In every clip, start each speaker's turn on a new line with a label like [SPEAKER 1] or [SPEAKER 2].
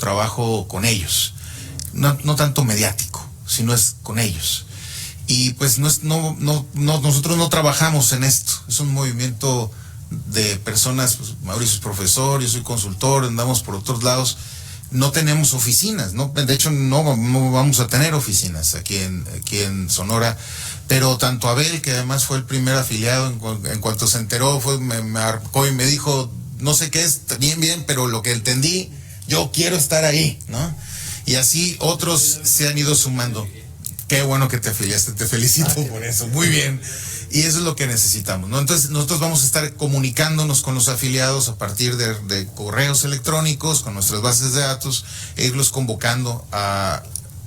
[SPEAKER 1] trabajo con ellos, no tanto mediático, sino es con ellos. Y pues nosotros no trabajamos en esto, es un movimiento de personas, pues, Mauricio es profesor, yo soy consultor, andamos por otros lados, no tenemos oficinas, ¿no? De hecho no vamos a tener oficinas aquí en Sonora, pero tanto Abel, que además fue el primer afiliado, en cuanto se enteró, me marcó y me dijo, no sé qué es, bien, pero lo que entendí, yo quiero estar ahí, ¿no? Y así otros se han ido sumando. Qué bueno que te afiliaste, te felicito por eso, muy bien. Y eso es lo que necesitamos, ¿no? Entonces nosotros vamos a estar comunicándonos con los afiliados a partir de correos electrónicos, con nuestras bases de datos, e irlos convocando a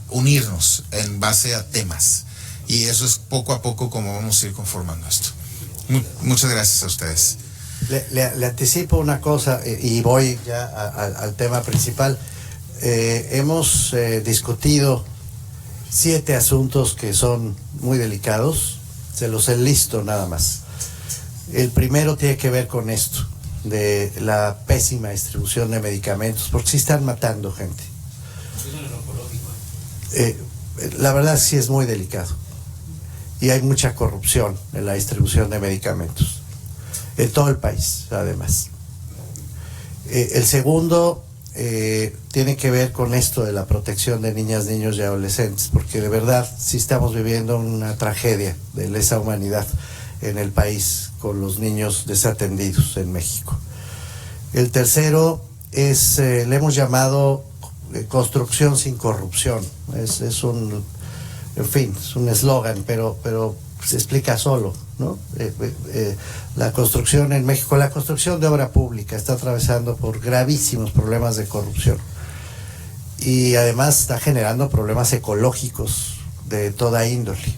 [SPEAKER 1] unirnos en base a temas. Y eso es poco a poco como vamos a ir conformando esto. Muchas gracias a ustedes.
[SPEAKER 2] Le anticipo una cosa y voy ya al tema principal. Hemos discutido 7 asuntos que son muy delicados, se los enlisto nada más. El primero tiene que ver con esto, de la pésima distribución de medicamentos, porque sí están matando gente. La verdad sí es muy delicado. Y hay mucha corrupción en la distribución de medicamentos, en todo el país, además. El segundo tiene que ver con esto de la protección de niñas, niños y adolescentes, porque de verdad sí estamos viviendo una tragedia de lesa humanidad en el país con los niños desatendidos en México. El tercero es, le hemos llamado construcción sin corrupción. Es un, en fin, es un eslogan, pero se explica solo, ¿no? La construcción en México, la construcción de obra pública está atravesando por gravísimos problemas de corrupción y además está generando problemas ecológicos de toda índole.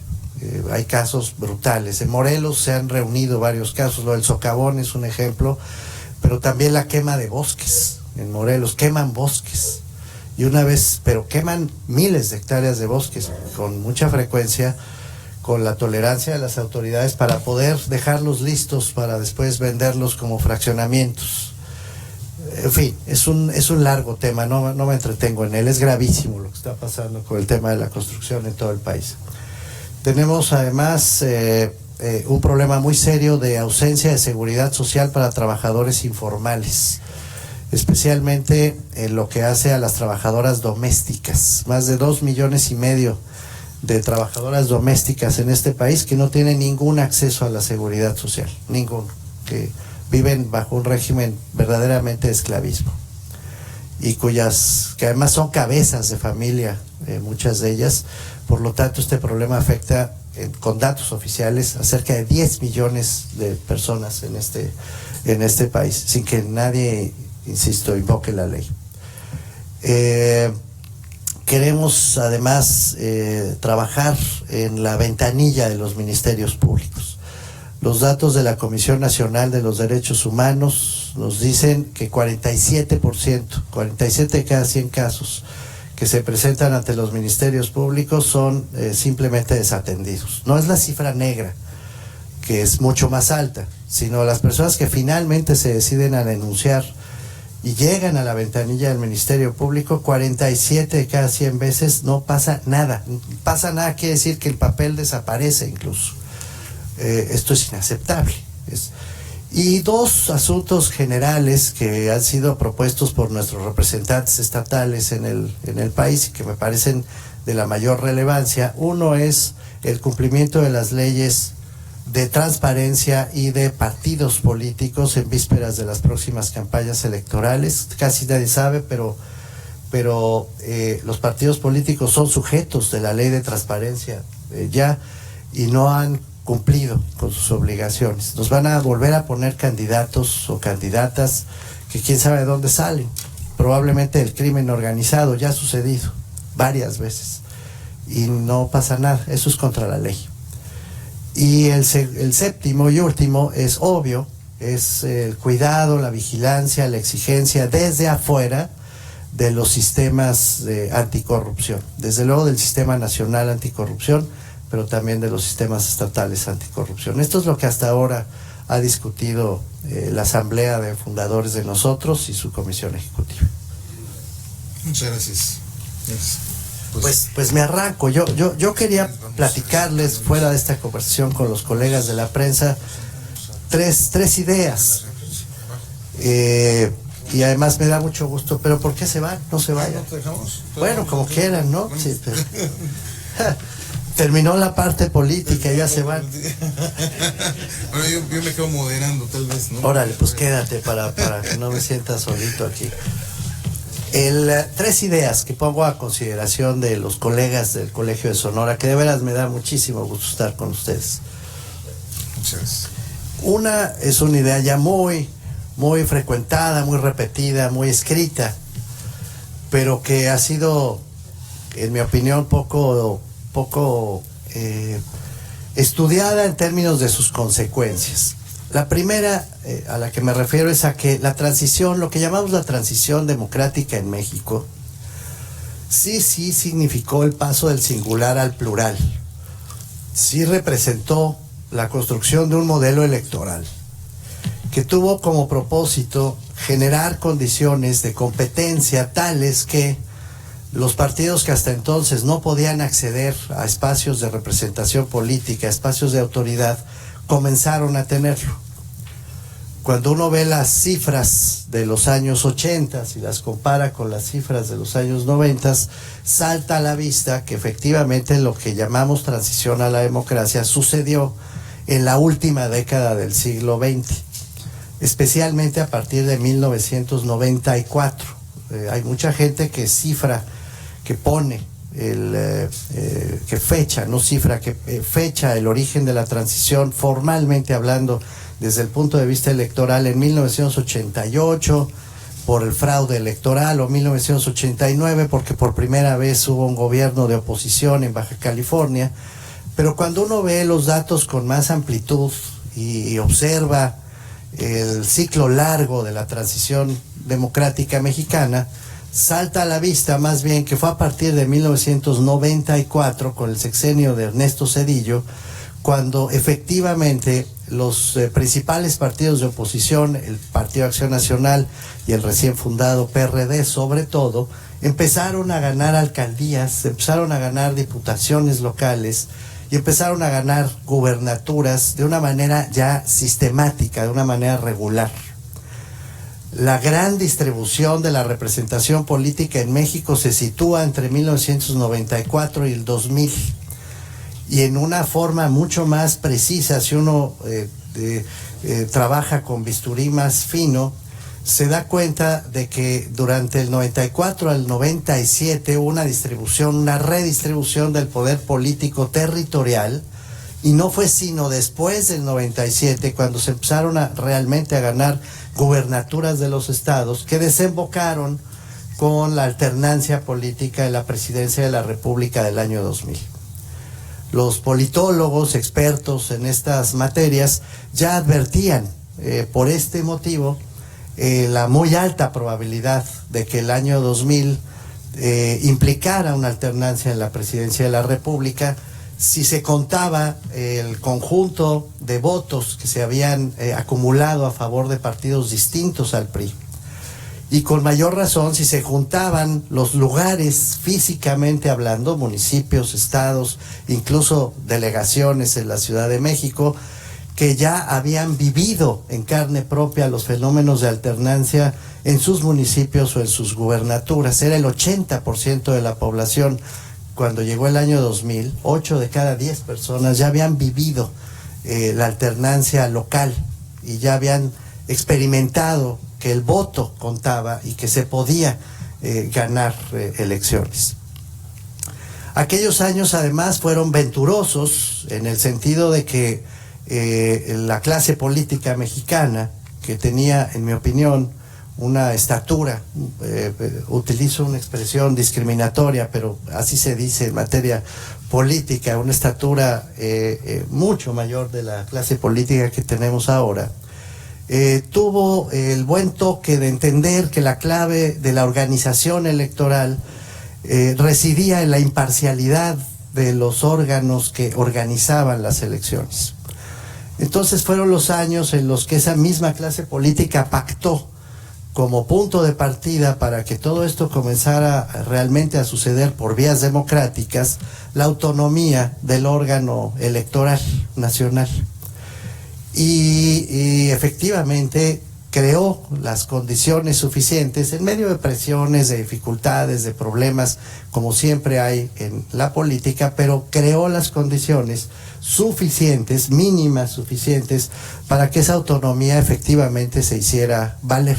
[SPEAKER 2] Hay casos brutales. En Morelos se han reunido varios casos, lo del socavón es un ejemplo, pero también la quema de bosques. En Morelos queman bosques y una vez, pero queman miles de hectáreas de bosques con mucha frecuencia, con la tolerancia de las autoridades para poder dejarlos listos para después venderlos como fraccionamientos. En fin, es un largo tema, no me entretengo en él, es gravísimo lo que está pasando con el tema de la construcción en todo el país. Tenemos además un problema muy serio de ausencia de seguridad social para trabajadores informales, especialmente en lo que hace a las trabajadoras domésticas, más de 2,5 millones de trabajadoras domésticas en este país que no tienen ningún acceso a la seguridad social, ninguno, que viven bajo un régimen verdaderamente de esclavismo y que además son cabezas de familia, muchas de ellas. Por lo tanto, este problema afecta, con datos oficiales, a cerca de 10 millones de personas en este país, sin que nadie, insisto, invoque la ley. Queremos además trabajar en la ventanilla de los ministerios públicos. Los datos de la Comisión Nacional de los Derechos Humanos nos dicen que 47% de cada 100 casos que se presentan ante los ministerios públicos son simplemente desatendidos. No es la cifra negra, que es mucho más alta, sino las personas que finalmente se deciden a denunciar y llegan a la ventanilla del Ministerio Público, 47 de cada 100 veces no pasa nada. Pasa nada quiere decir que el papel desaparece incluso. Esto es inaceptable. Y 2 asuntos generales que han sido propuestos por nuestros representantes estatales en el país y que me parecen de la mayor relevancia. Uno es el cumplimiento de las leyes de transparencia y de partidos políticos en vísperas de las próximas campañas electorales. Casi nadie sabe, pero los partidos políticos son sujetos de la ley de transparencia ya, y no han cumplido con sus obligaciones. Nos van a volver a poner candidatos o candidatas que quién sabe de dónde salen, probablemente del crimen organizado. Ya ha sucedido varias veces y no pasa nada. Eso es contra la ley. Y el séptimo y último es obvio, es el cuidado, la vigilancia, la exigencia desde afuera de los sistemas de anticorrupción, desde luego del Sistema Nacional Anticorrupción, pero también de los sistemas estatales anticorrupción. Esto es lo que hasta ahora ha discutido la Asamblea de Fundadores de nosotros y su Comisión Ejecutiva.
[SPEAKER 1] Muchas gracias.
[SPEAKER 2] Pues me arranco. Yo quería platicarles fuera de esta conversación con los colegas de la prensa tres ideas. Y además me da mucho gusto. ¿Pero por qué se van? No se vayan. Bueno, como quieran, ¿no? Sí, pero... Terminó la parte política y ya se van.
[SPEAKER 1] Bueno, yo me quedo moderando, tal vez, ¿no?
[SPEAKER 2] Órale, pues quédate para que no me sienta solito aquí. Tres ideas que pongo a consideración de los colegas del Colegio de Sonora, que de veras me da muchísimo gusto estar con ustedes.
[SPEAKER 1] Muchas gracias.
[SPEAKER 2] Una es una idea ya muy frecuentada, muy repetida, muy escrita, pero que ha sido, en mi opinión, poco estudiada en términos de sus consecuencias. La primera a la que me refiero es a que la transición, lo que llamamos la transición democrática en México, sí significó el paso del singular al plural. Sí representó la construcción de un modelo electoral que tuvo como propósito generar condiciones de competencia tales que los partidos que hasta entonces no podían acceder a espacios de representación política, espacios de autoridad, comenzaron a tenerlo. Cuando uno ve las cifras de los años 80 y las compara con las cifras de los años 90, salta a la vista que efectivamente lo que llamamos transición a la democracia sucedió en la última década del siglo XX, especialmente a partir de 1994. Hay mucha gente que cifra, que pone que fecha el origen de la transición, formalmente hablando, desde el punto de vista electoral, en 1988 por el fraude electoral, o 1989 porque por primera vez hubo un gobierno de oposición en Baja California. Pero cuando uno ve los datos con más amplitud y observa el ciclo largo de la transición democrática mexicana, salta a la vista más bien que fue a partir de 1994, con el sexenio de Ernesto Zedillo, cuando efectivamente los principales partidos de oposición, el Partido de Acción Nacional y el recién fundado PRD sobre todo, empezaron a ganar alcaldías, empezaron a ganar diputaciones locales y empezaron a ganar gubernaturas de una manera ya sistemática, de una manera regular. La gran distribución de la representación política en México se sitúa entre 1994 y el 2000, y en una forma mucho más precisa, si uno trabaja con bisturí más fino, se da cuenta de que durante el 94 al 97 hubo una redistribución del poder político territorial, y no fue sino después del 97 cuando se empezaron realmente a ganar gubernaturas de los estados, que desembocaron con la alternancia política en la presidencia de la República del año 2000. Los politólogos expertos en estas materias ya advertían por este motivo la muy alta probabilidad de que el año 2000 implicara una alternancia en la presidencia de la República, si se contaba el conjunto de votos que se habían acumulado a favor de partidos distintos al PRI. Y con mayor razón si se juntaban los lugares físicamente hablando, municipios, estados, incluso delegaciones en la Ciudad de México, que ya habían vivido en carne propia los fenómenos de alternancia en sus municipios o en sus gubernaturas. Era el 80% de la población. Cuando llegó el año 2000, 8 de cada 10 personas ya habían vivido la alternancia local y ya habían experimentado que el voto contaba y que se podía ganar elecciones. Aquellos años además fueron venturosos en el sentido de que la clase política mexicana, que tenía, en mi opinión, una estatura, utilizo una expresión discriminatoria, pero así se dice en materia política, una estatura mucho mayor de la clase política que tenemos ahora, tuvo el buen toque de entender que la clave de la organización electoral residía en la imparcialidad de los órganos que organizaban las elecciones. Entonces fueron los años en los que esa misma clase política pactó como punto de partida para que todo esto comenzara realmente a suceder por vías democráticas, la autonomía del órgano electoral nacional. Y efectivamente creó las condiciones suficientes en medio de presiones, de dificultades, de problemas, como siempre hay en la política, pero creó las condiciones suficientes, mínimas suficientes, para que esa autonomía efectivamente se hiciera valer.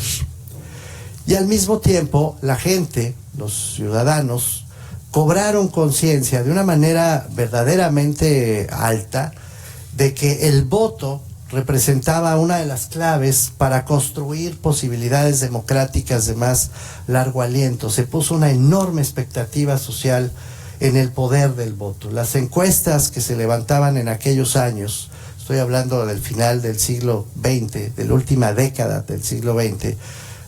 [SPEAKER 2] Y al mismo tiempo, la gente, los ciudadanos, cobraron conciencia de una manera verdaderamente alta de que el voto representaba una de las claves para construir posibilidades democráticas de más largo aliento. Se puso una enorme expectativa social en el poder del voto. Las encuestas que se levantaban en aquellos años, estoy hablando del final del siglo XX, de la última década del siglo XX,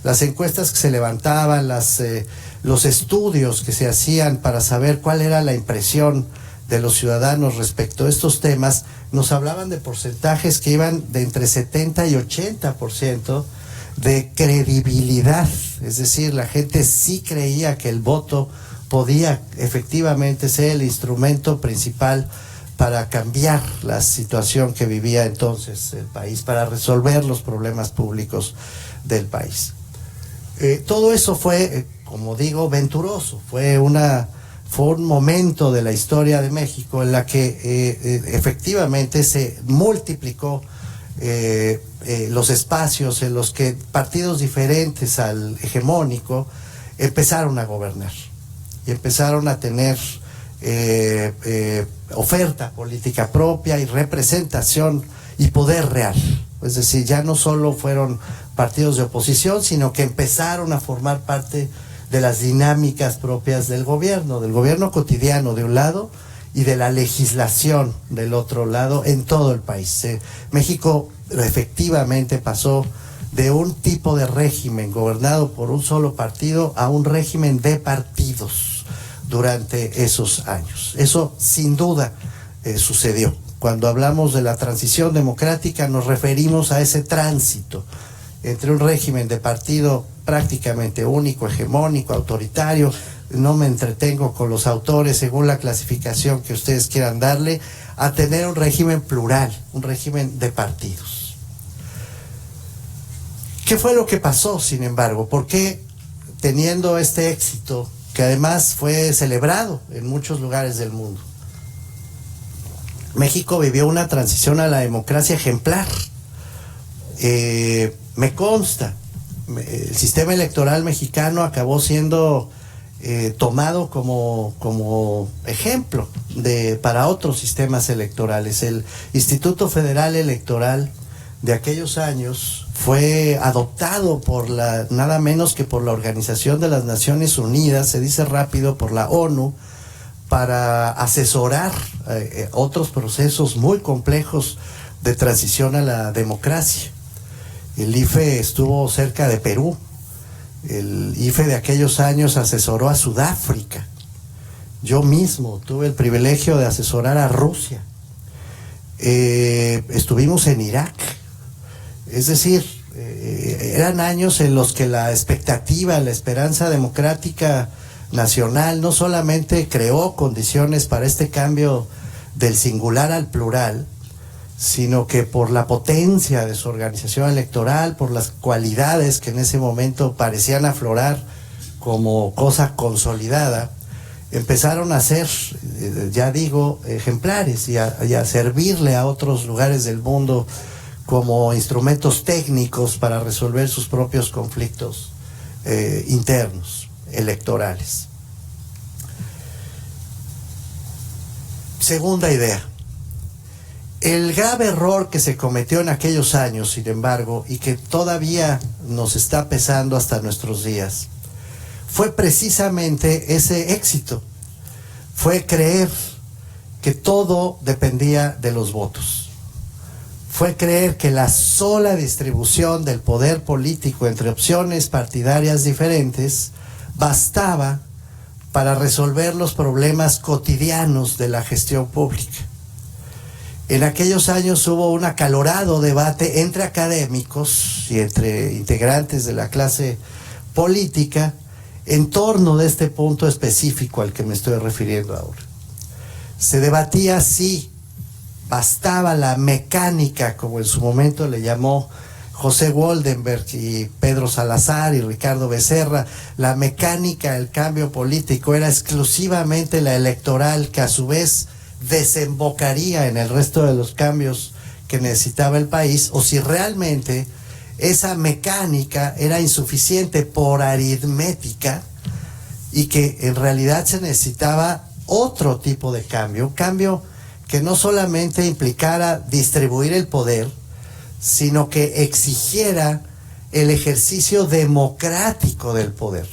[SPEAKER 2] las encuestas que se levantaban, los estudios que se hacían para saber cuál era la impresión de los ciudadanos respecto a estos temas, nos hablaban de porcentajes que iban de entre 70 y 80% de credibilidad. Es decir, la gente sí creía que el voto podía efectivamente ser el instrumento principal para cambiar la situación que vivía entonces el país, para resolver los problemas públicos del país. Todo eso fue, como digo, venturoso, fue un momento de la historia de México en la que efectivamente se multiplicó los espacios en los que partidos diferentes al hegemónico empezaron a gobernar y empezaron a tener oferta política propia y representación y poder real. Es decir, ya no solo fueron partidos de oposición, sino que empezaron a formar parte de las dinámicas propias del gobierno cotidiano de un lado y de la legislación del otro lado en todo el país. México efectivamente pasó de un tipo de régimen gobernado por un solo partido a un régimen de partidos durante esos años. Eso sin duda sucedió. Cuando hablamos de la transición democrática nos referimos a ese tránsito entre un régimen de partido prácticamente único, hegemónico, autoritario, no me entretengo con los autores según la clasificación que ustedes quieran darle, a tener un régimen plural, un régimen de partidos. ¿Qué fue lo que pasó, sin embargo? ¿Por qué, teniendo este éxito, que además fue celebrado en muchos lugares del mundo, México vivió una transición a la democracia ejemplar? Me consta, el sistema electoral mexicano acabó siendo tomado como ejemplo para otros sistemas electorales. El Instituto Federal Electoral de aquellos años fue adoptado por nada menos que por la Organización de las Naciones Unidas, se dice rápido, por la ONU, para asesorar otros procesos muy complejos de transición a la democracia. El IFE estuvo cerca de Perú. El IFE de aquellos años asesoró a Sudáfrica. Yo mismo tuve el privilegio de asesorar a Rusia. Estuvimos en Irak. Es decir, eran años en los que la expectativa, la esperanza democrática nacional no solamente creó condiciones para este cambio del singular al plural, sino que por la potencia de su organización electoral, por las cualidades que en ese momento parecían aflorar como cosa consolidada, empezaron a ser, ya digo, ejemplares y a servirle a otros lugares del mundo como instrumentos técnicos para resolver sus propios conflictos internos, electorales. Segunda idea. El grave error que se cometió en aquellos años, sin embargo, y que todavía nos está pesando hasta nuestros días, fue precisamente ese éxito. Fue creer que todo dependía de los votos. Fue creer que la sola distribución del poder político entre opciones partidarias diferentes bastaba para resolver los problemas cotidianos de la gestión pública. En aquellos años hubo un acalorado debate entre académicos y entre integrantes de la clase política en torno de este punto específico al que me estoy refiriendo ahora. Se debatía si bastaba la mecánica, como en su momento le llamó José Woldenberg y Pedro Salazar y Ricardo Becerra, la mecánica del cambio político era exclusivamente la electoral, que a su vez desembocaría en el resto de los cambios que necesitaba el país, o si realmente esa mecánica era insuficiente por aritmética y que en realidad se necesitaba otro tipo de cambio, un cambio que no solamente implicara distribuir el poder, sino que exigiera el ejercicio democrático del poder.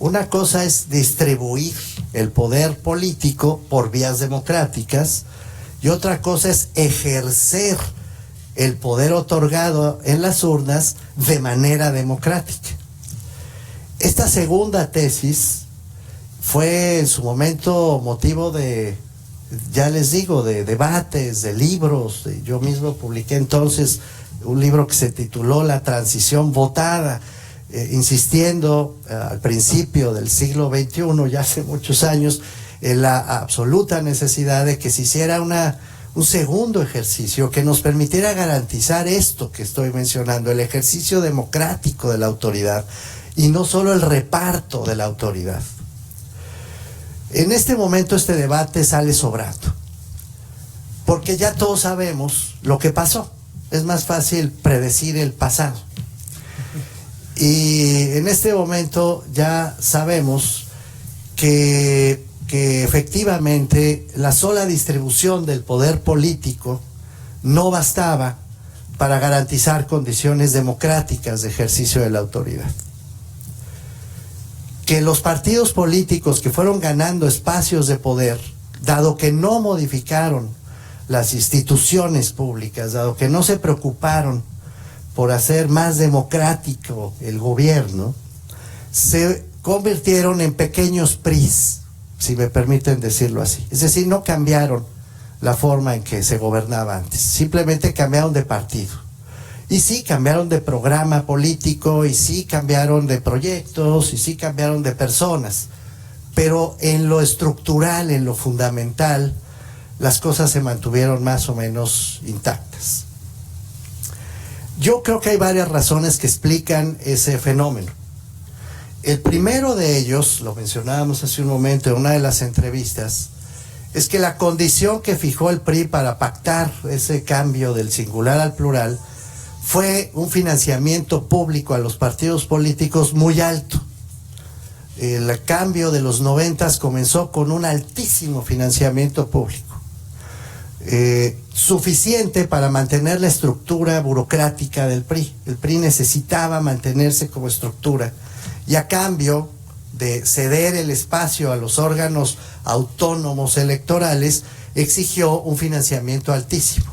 [SPEAKER 2] Una cosa es distribuir el poder político por vías democráticas y otra cosa es ejercer el poder otorgado en las urnas de manera democrática. Esta segunda tesis fue en su momento motivo de, ya les digo, de debates, de libros. Yo mismo publiqué entonces un libro que se tituló La transición votada, insistiendo al principio del siglo XXI, ya hace muchos años, en la absoluta necesidad de que se hiciera un segundo ejercicio que nos permitiera garantizar esto que estoy mencionando, el ejercicio democrático de la autoridad y no solo el reparto de la autoridad. En este momento este debate sale sobrando, porque ya todos sabemos lo que pasó. Es más fácil predecir el pasado. Y en este momento ya sabemos que efectivamente la sola distribución del poder político no bastaba para garantizar condiciones democráticas de ejercicio de la autoridad. Que los partidos políticos que fueron ganando espacios de poder, dado que no modificaron las instituciones públicas, dado que no se preocuparon por hacer más democrático el gobierno, se convirtieron en pequeños PRIs, si me permiten decirlo así. Es decir, no cambiaron la forma en que se gobernaba antes, simplemente cambiaron de partido. Y sí cambiaron de programa político, y sí cambiaron de proyectos, y sí cambiaron de personas. Pero en lo estructural, en lo fundamental, las cosas se mantuvieron más o menos intactas. Yo creo que hay varias razones que explican ese fenómeno. El primero de ellos, lo mencionábamos hace un momento en una de las entrevistas, es que la condición que fijó el PRI para pactar ese cambio del singular al plural fue un financiamiento público a los partidos políticos muy alto. El cambio de los 90 comenzó con un altísimo financiamiento público, suficiente para mantener la estructura burocrática del PRI. El PRI necesitaba mantenerse como estructura y a cambio de ceder el espacio a los órganos autónomos electorales exigió un financiamiento altísimo.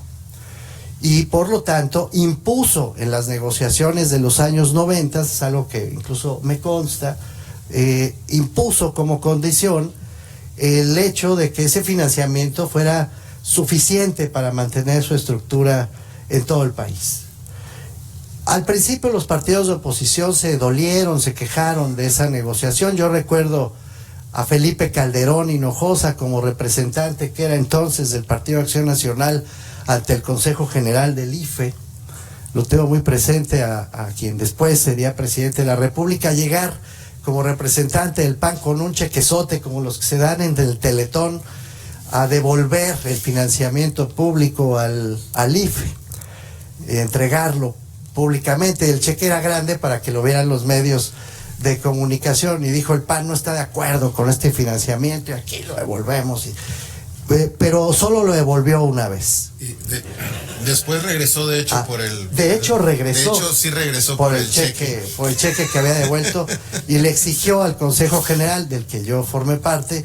[SPEAKER 2] Y por lo tanto impuso en las negociaciones de los años 90, es algo que incluso me consta, impuso como condición el hecho de que ese financiamiento fuera suficiente para mantener su estructura en todo el país. Al principio los partidos de oposición se dolieron, se quejaron de esa negociación. Yo recuerdo a Felipe Calderón Hinojosa como representante que era entonces del Partido Acción Nacional ante el Consejo General del IFE. Lo tengo muy presente a quien después sería presidente de la República, llegar como representante del PAN con un chequezote como los que se dan en el Teletón a devolver el financiamiento público al IFE, entregarlo públicamente. El cheque era grande para que lo vieran los medios de comunicación y dijo: el PAN no está de acuerdo con este financiamiento y aquí lo devolvemos. Pero solo lo devolvió una vez.
[SPEAKER 1] Y después regresó, de hecho, por el...
[SPEAKER 2] De hecho, regresó.
[SPEAKER 1] De hecho, sí regresó
[SPEAKER 2] por el cheque. Por el cheque que había devuelto y le exigió al Consejo General, del que yo formé parte,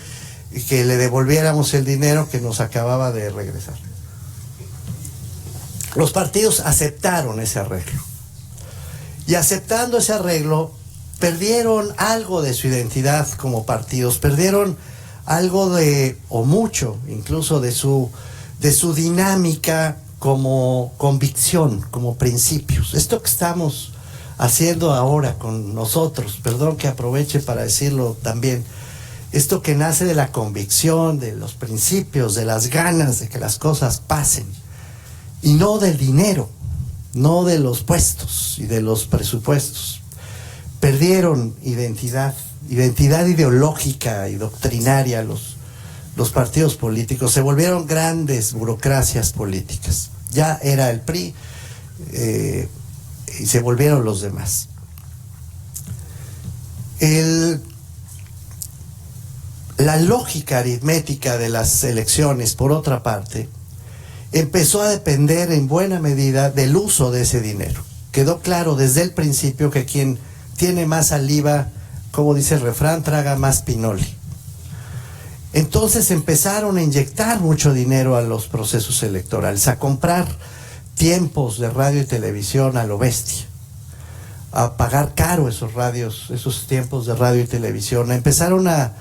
[SPEAKER 2] que le devolviéramos el dinero que nos acababa de regresar. Los partidos aceptaron ese arreglo. Y aceptando ese arreglo, perdieron algo de su identidad como partidos, perdieron algo de, o mucho incluso, de su de su dinámica como convicción, como principios. Esto que estamos haciendo ahora con nosotros, perdón que aproveche para decirlo también, esto que nace de la convicción, de los principios, de las ganas de que las cosas pasen, y no del dinero, no de los puestos y de los presupuestos. Perdieron identidad ideológica y doctrinaria los partidos políticos, se volvieron grandes burocracias políticas. Ya era el PRI y se volvieron los demás. La lógica aritmética de las elecciones, por otra parte, empezó a depender en buena medida del uso de ese dinero. Quedó claro desde el principio que quien tiene más saliva, como dice el refrán, traga más pinole. Entonces empezaron a inyectar mucho dinero a los procesos electorales, a comprar tiempos de radio y televisión a lo bestia, a pagar caro esos tiempos de radio y televisión. Empezaron a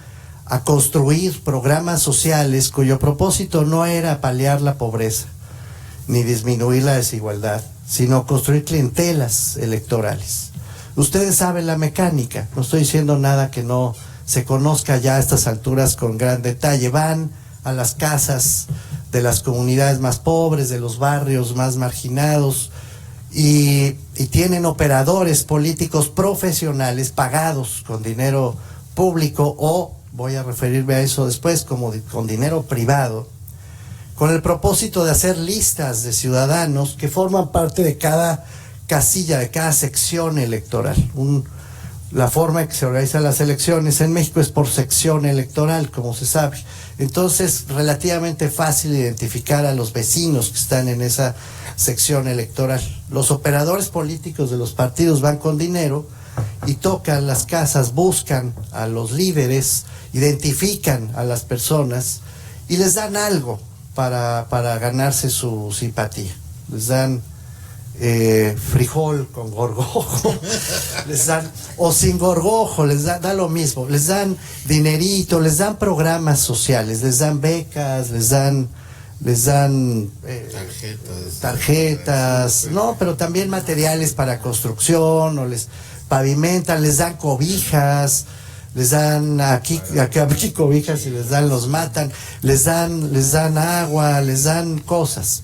[SPEAKER 2] construir programas sociales cuyo propósito no era paliar la pobreza ni disminuir la desigualdad, sino construir clientelas electorales. Ustedes saben la mecánica, no estoy diciendo nada que no se conozca ya a estas alturas con gran detalle. Van a las casas de las comunidades más pobres, de los barrios más marginados, y tienen operadores políticos profesionales pagados con dinero público, o voy a referirme a eso después, como con dinero privado, con el propósito de hacer listas de ciudadanos que forman parte de cada casilla, de cada sección electoral. La forma en que se organizan las elecciones en México es por sección electoral, como se sabe. Entonces, relativamente fácil identificar a los vecinos que están en esa sección electoral. Los operadores políticos de los partidos van con dinero y tocan las casas, buscan a los líderes, identifican a las personas y les dan algo para ganarse su simpatía. Les dan frijol con gorgojo, les dan, o sin gorgojo, les da lo mismo, les dan dinerito, les dan programas sociales, les dan becas, les dan tarjetas, no, pero también materiales para construcción, o les pavimentan, les dan cobijas, les dan aquí cobijas y les dan, los matan, les dan agua, les dan cosas.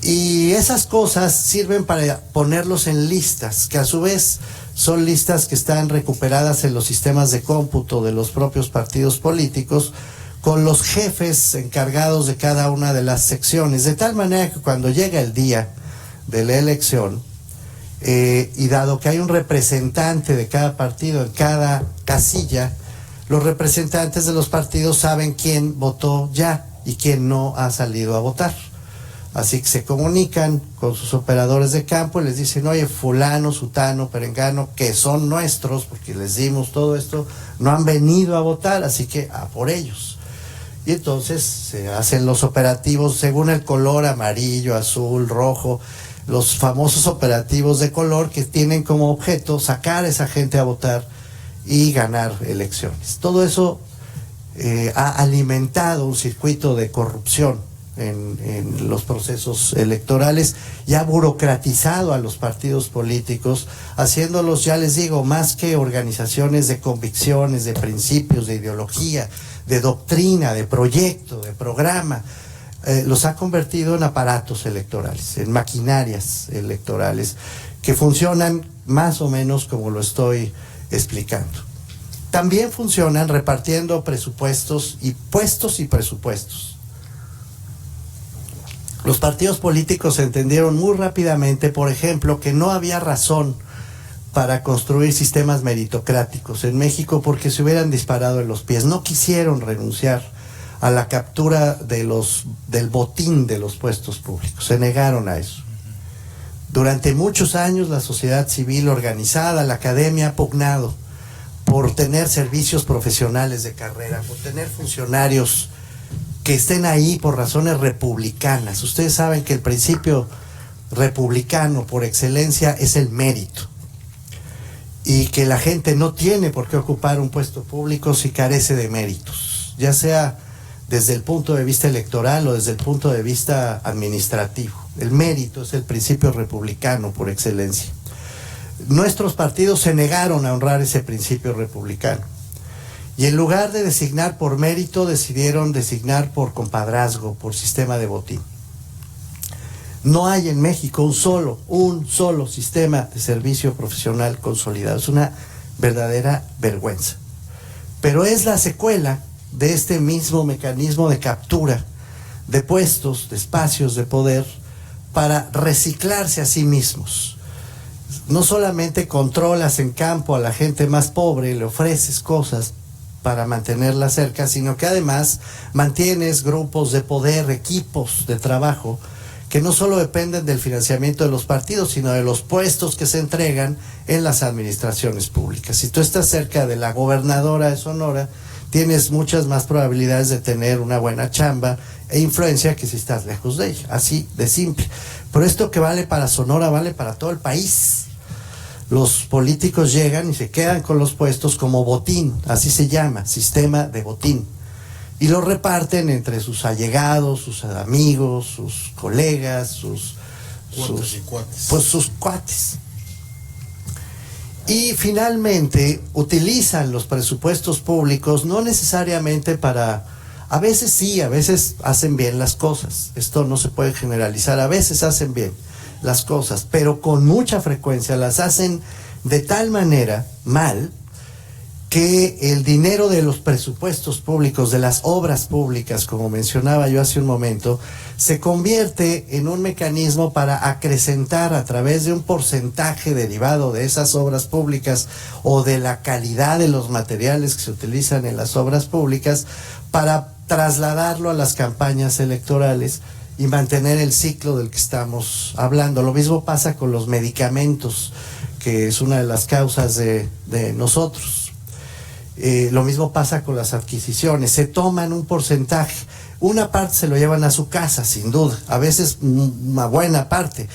[SPEAKER 2] Y esas cosas sirven para ponerlos en listas, que a su vez son listas que están recuperadas en los sistemas de cómputo de los propios partidos políticos, con los jefes encargados de cada una de las secciones, de tal manera que cuando llega el día de la elección, y dado que hay un representante de cada partido en cada casilla, los representantes de los partidos saben quién votó ya y quién no ha salido a votar. Así que se comunican con sus operadores de campo y les dicen: oye, fulano, sutano, perengano, que son nuestros, porque les dimos todo esto, no han venido a votar, así que a por ellos. Y entonces se hacen los operativos según el color: amarillo, azul, rojo, los famosos operativos de color que tienen como objeto sacar a esa gente a votar y ganar elecciones. Todo eso ha alimentado un circuito de corrupción en los procesos electorales, y ha burocratizado a los partidos políticos, haciéndolos, ya les digo, más que organizaciones de convicciones, de principios, de ideología, de doctrina, de proyecto, de programa. Los ha convertido en aparatos electorales, en maquinarias electorales que funcionan más o menos como lo estoy explicando. También funcionan repartiendo presupuestos y puestos y presupuestos. Los partidos políticos entendieron muy rápidamente, por ejemplo, que no había razón para construir sistemas meritocráticos en México, porque se hubieran disparado en los pies. No quisieron renunciar a la captura del botín de los puestos públicos, se negaron a eso. Durante muchos años la sociedad civil organizada, la academia, ha pugnado por tener servicios profesionales de carrera, por tener funcionarios que estén ahí por razones republicanas. Ustedes saben que el principio republicano por excelencia es el mérito, y que la gente no tiene por qué ocupar un puesto público si carece de méritos, ya sea desde el punto de vista electoral o desde el punto de vista administrativo. El mérito es el principio republicano por excelencia. Nuestros partidos se negaron a honrar ese principio republicano. Y en lugar de designar por mérito, decidieron designar por compadrazgo, por sistema de botín. No hay en México un solo sistema de servicio profesional consolidado. Es una verdadera vergüenza. Pero es la secuela de este mismo mecanismo de captura de puestos, de espacios de poder, para reciclarse a sí mismos. No solamente controlas en campo a la gente más pobre, le ofreces cosas para mantenerla cerca, sino que además mantienes grupos de poder, equipos de trabajo, que no solo dependen del financiamiento de los partidos, sino de los puestos que se entregan en las administraciones públicas. Si tú estás cerca de la gobernadora de Sonora, tienes muchas más probabilidades de tener una buena chamba e influencia que si estás lejos de ella, así de simple. Pero esto que vale para Sonora vale para todo el país. Los políticos llegan y se quedan con los puestos como botín, así se llama, sistema de botín. Y lo reparten entre sus allegados, sus amigos, sus colegas, sus cuates. Y finalmente utilizan los presupuestos públicos no necesariamente para, a veces sí, a veces hacen bien las cosas, esto no se puede generalizar, a veces hacen bien las cosas, pero con mucha frecuencia las hacen de tal manera mal que el dinero de los presupuestos públicos, de las obras públicas, como mencionaba yo hace un momento, se convierte en un mecanismo para acrecentar a través de un porcentaje derivado de esas obras públicas o de la calidad de los materiales que se utilizan en las obras públicas, para trasladarlo a las campañas electorales y mantener el ciclo del que estamos hablando. Lo mismo pasa con los medicamentos, que es una de las causas de nosotros. Lo mismo pasa con las adquisiciones, se toman un porcentaje, una parte se lo llevan a su casa, sin duda, a veces una buena parte,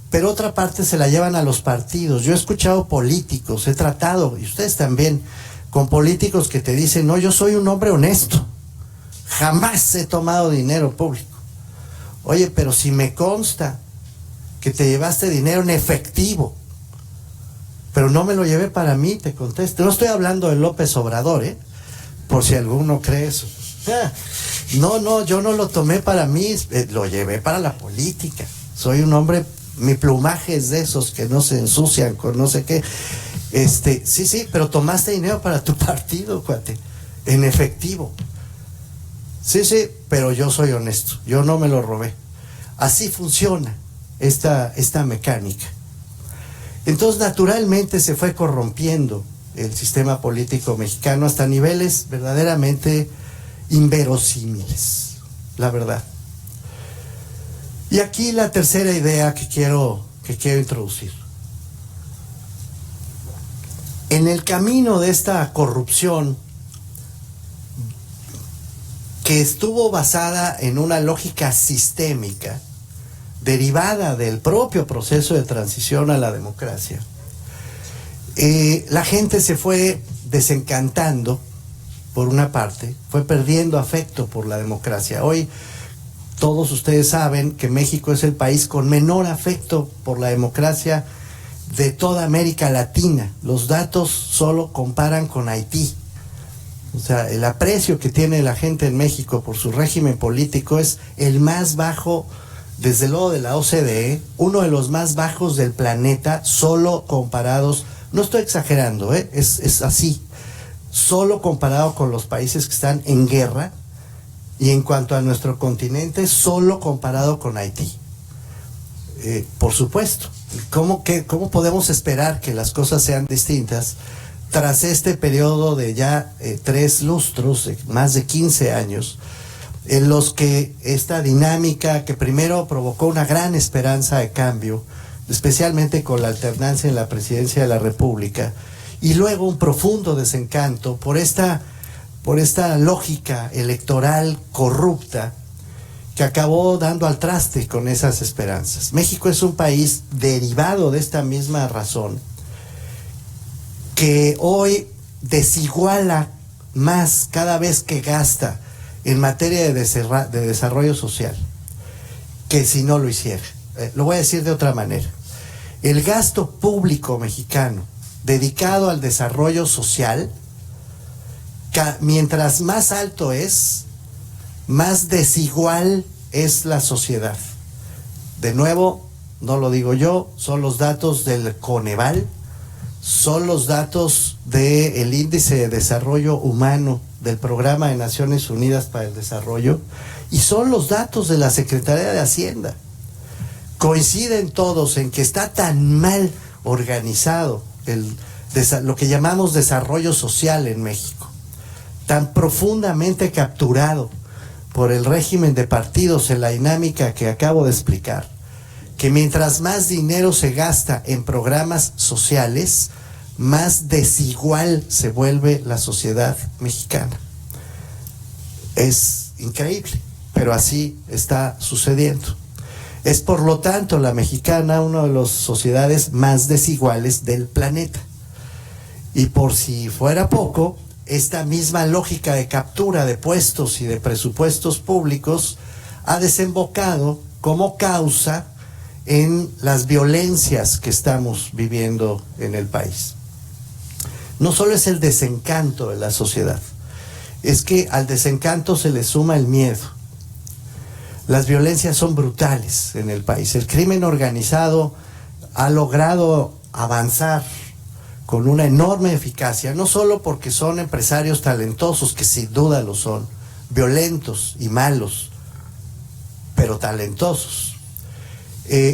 [SPEAKER 2] pero otra parte se la llevan a los partidos. Yo he escuchado políticos, he tratado, y ustedes también, con políticos que te dicen, no, yo soy un hombre honesto, jamás he tomado dinero público. Oye, pero si me consta que te llevaste dinero en efectivo, pero no me lo llevé para mí, te contesto. No estoy hablando de López Obrador, por si alguno cree eso. No, yo no lo tomé para mí, lo llevé para la política. Soy un hombre, mi plumaje es de esos que no se ensucian con no sé qué. Sí, pero tomaste dinero para tu partido, cuate, en efectivo. Sí, pero yo soy honesto, yo no me lo robé. Así funciona esta mecánica. Entonces, naturalmente se fue corrompiendo el sistema político mexicano hasta niveles verdaderamente inverosímiles, la verdad. Y aquí la tercera idea que quiero introducir. En el camino de esta corrupción, que estuvo basada en una lógica sistémica, derivada del propio proceso de transición a la democracia, la gente se fue desencantando, por una parte, fue perdiendo afecto por la democracia. Hoy todos ustedes saben que México es el país con menor afecto por la democracia de toda América Latina. Los datos solo comparan con Haití. O sea, el aprecio que tiene la gente en México por su régimen político es el más bajo, desde luego, de la OCDE, uno de los más bajos del planeta, solo comparados, no estoy exagerando, es así, solo comparado con los países que están en guerra, y en cuanto a nuestro continente, solo comparado con Haití. Por supuesto, ¿cómo podemos esperar que las cosas sean distintas tras este periodo de ya 3 lustros, más de 15 años, en los que esta dinámica que primero provocó una gran esperanza de cambio, especialmente con la alternancia en la presidencia de la República, y luego un profundo desencanto por esta lógica electoral corrupta que acabó dando al traste con esas esperanzas? México es un país derivado de esta misma razón, que hoy desiguala más cada vez que gasta en materia de desarrollo social que si no lo hiciera. Lo voy a decir de otra manera. El gasto público mexicano dedicado al desarrollo social, mientras más alto es, más desigual es la sociedad. De nuevo, no lo digo yo, son los datos del Coneval, son los datos del Índice de Desarrollo Humano del Programa de Naciones Unidas para el Desarrollo, y son los datos de la Secretaría de Hacienda. Coinciden todos en que está tan mal organizado lo que llamamos desarrollo social en México, tan profundamente capturado por el régimen de partidos en la dinámica que acabo de explicar, que mientras más dinero se gasta en programas sociales, más desigual se vuelve la sociedad mexicana. Es increíble, pero así está sucediendo. Es por lo tanto la mexicana una de las sociedades más desiguales del planeta. Y por si fuera poco, esta misma lógica de captura de puestos y de presupuestos públicos ha desembocado como causa en las violencias que estamos viviendo en el país. No solo es el desencanto de la sociedad, es que al desencanto se le suma el miedo. Las violencias son brutales en el país. El crimen organizado ha logrado avanzar con una enorme eficacia, no solo porque son empresarios talentosos, que sin duda lo son, violentos y malos, pero talentosos,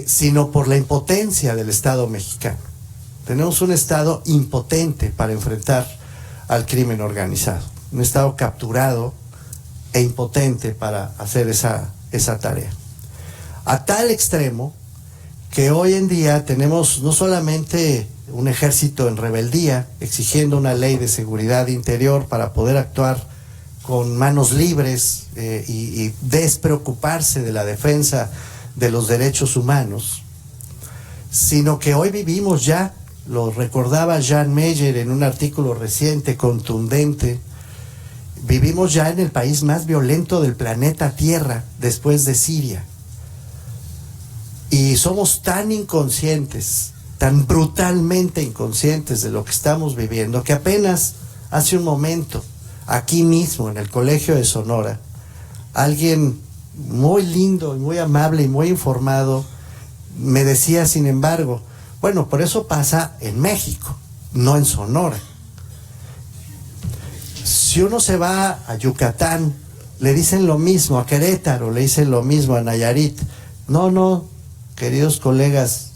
[SPEAKER 2] sino por la impotencia del Estado mexicano. Tenemos un Estado impotente para enfrentar al crimen organizado, un Estado capturado e impotente para hacer esa tarea. A tal extremo que hoy en día tenemos no solamente un ejército en rebeldía exigiendo una ley de seguridad interior para poder actuar con manos libres y despreocuparse de la defensa de los derechos humanos, sino que hoy vivimos ya, lo recordaba Jan Meyer en un artículo reciente, contundente, vivimos ya en el país más violento del planeta Tierra después de Siria. Y somos tan inconscientes, tan brutalmente inconscientes de lo que estamos viviendo, que apenas hace un momento, aquí mismo en el Colegio de Sonora, alguien muy lindo, muy amable y muy informado me decía, sin embargo, bueno, por eso pasa en México, no en Sonora. Si uno se va a Yucatán, le dicen lo mismo, a Querétaro le dicen lo mismo, a Nayarit. No, queridos colegas,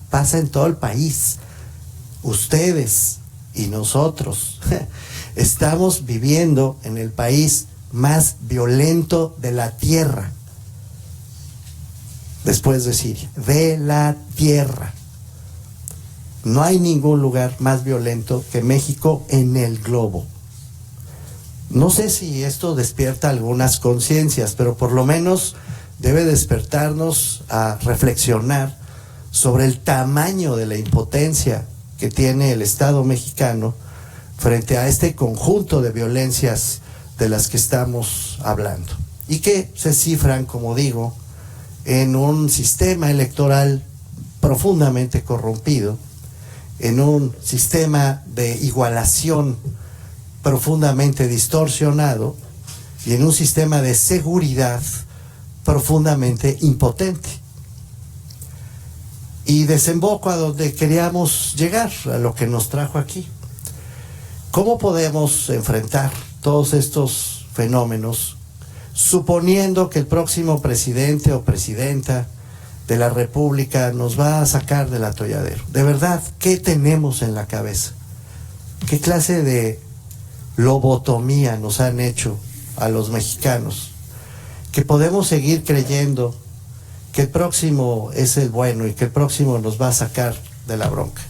[SPEAKER 2] pasa en todo el país. Ustedes y nosotros estamos viviendo en el país más violento de la tierra, después de Siria, de la tierra. No hay ningún lugar más violento que México en el globo. No sé si esto despierta algunas conciencias, pero por lo menos debe despertarnos a reflexionar sobre el tamaño de la impotencia que tiene el Estado mexicano frente a este conjunto de violencias de las que estamos hablando, y que se cifran, como digo, en un sistema electoral profundamente corrompido, en un sistema de igualación profundamente distorsionado y en un sistema de seguridad profundamente impotente. Y desemboco a donde queríamos llegar, a lo que nos trajo aquí. ¿Cómo podemos enfrentar todos estos fenómenos, suponiendo que el próximo presidente o presidenta de la República nos va a sacar del atolladero? De verdad, ¿qué tenemos en la cabeza? ¿Qué clase de lobotomía nos han hecho a los mexicanos? Que podemos seguir creyendo que el próximo es el bueno y que el próximo nos va a sacar de la bronca.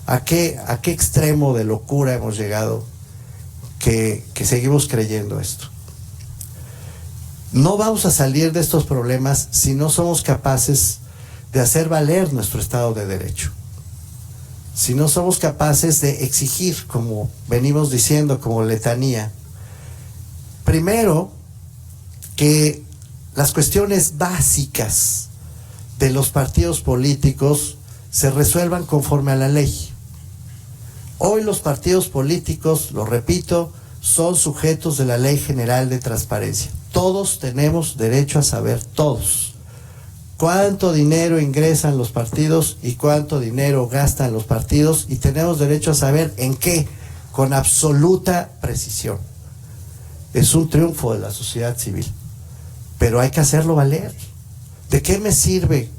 [SPEAKER 2] ¿A qué extremo de locura hemos llegado que seguimos creyendo esto? No vamos a salir de estos problemas si no somos capaces de hacer valer nuestro Estado de Derecho. Si no somos capaces de exigir, como venimos diciendo, como letanía, primero que las cuestiones básicas de los partidos políticos se resuelvan conforme a la ley. Hoy los partidos políticos, lo repito, son sujetos de la Ley General de Transparencia. Todos tenemos derecho a saber, todos, cuánto dinero ingresan los partidos y cuánto dinero gastan los partidos, y tenemos derecho a saber en qué, con absoluta precisión. Es un triunfo de la sociedad civil, pero hay que hacerlo valer. ¿De qué me sirve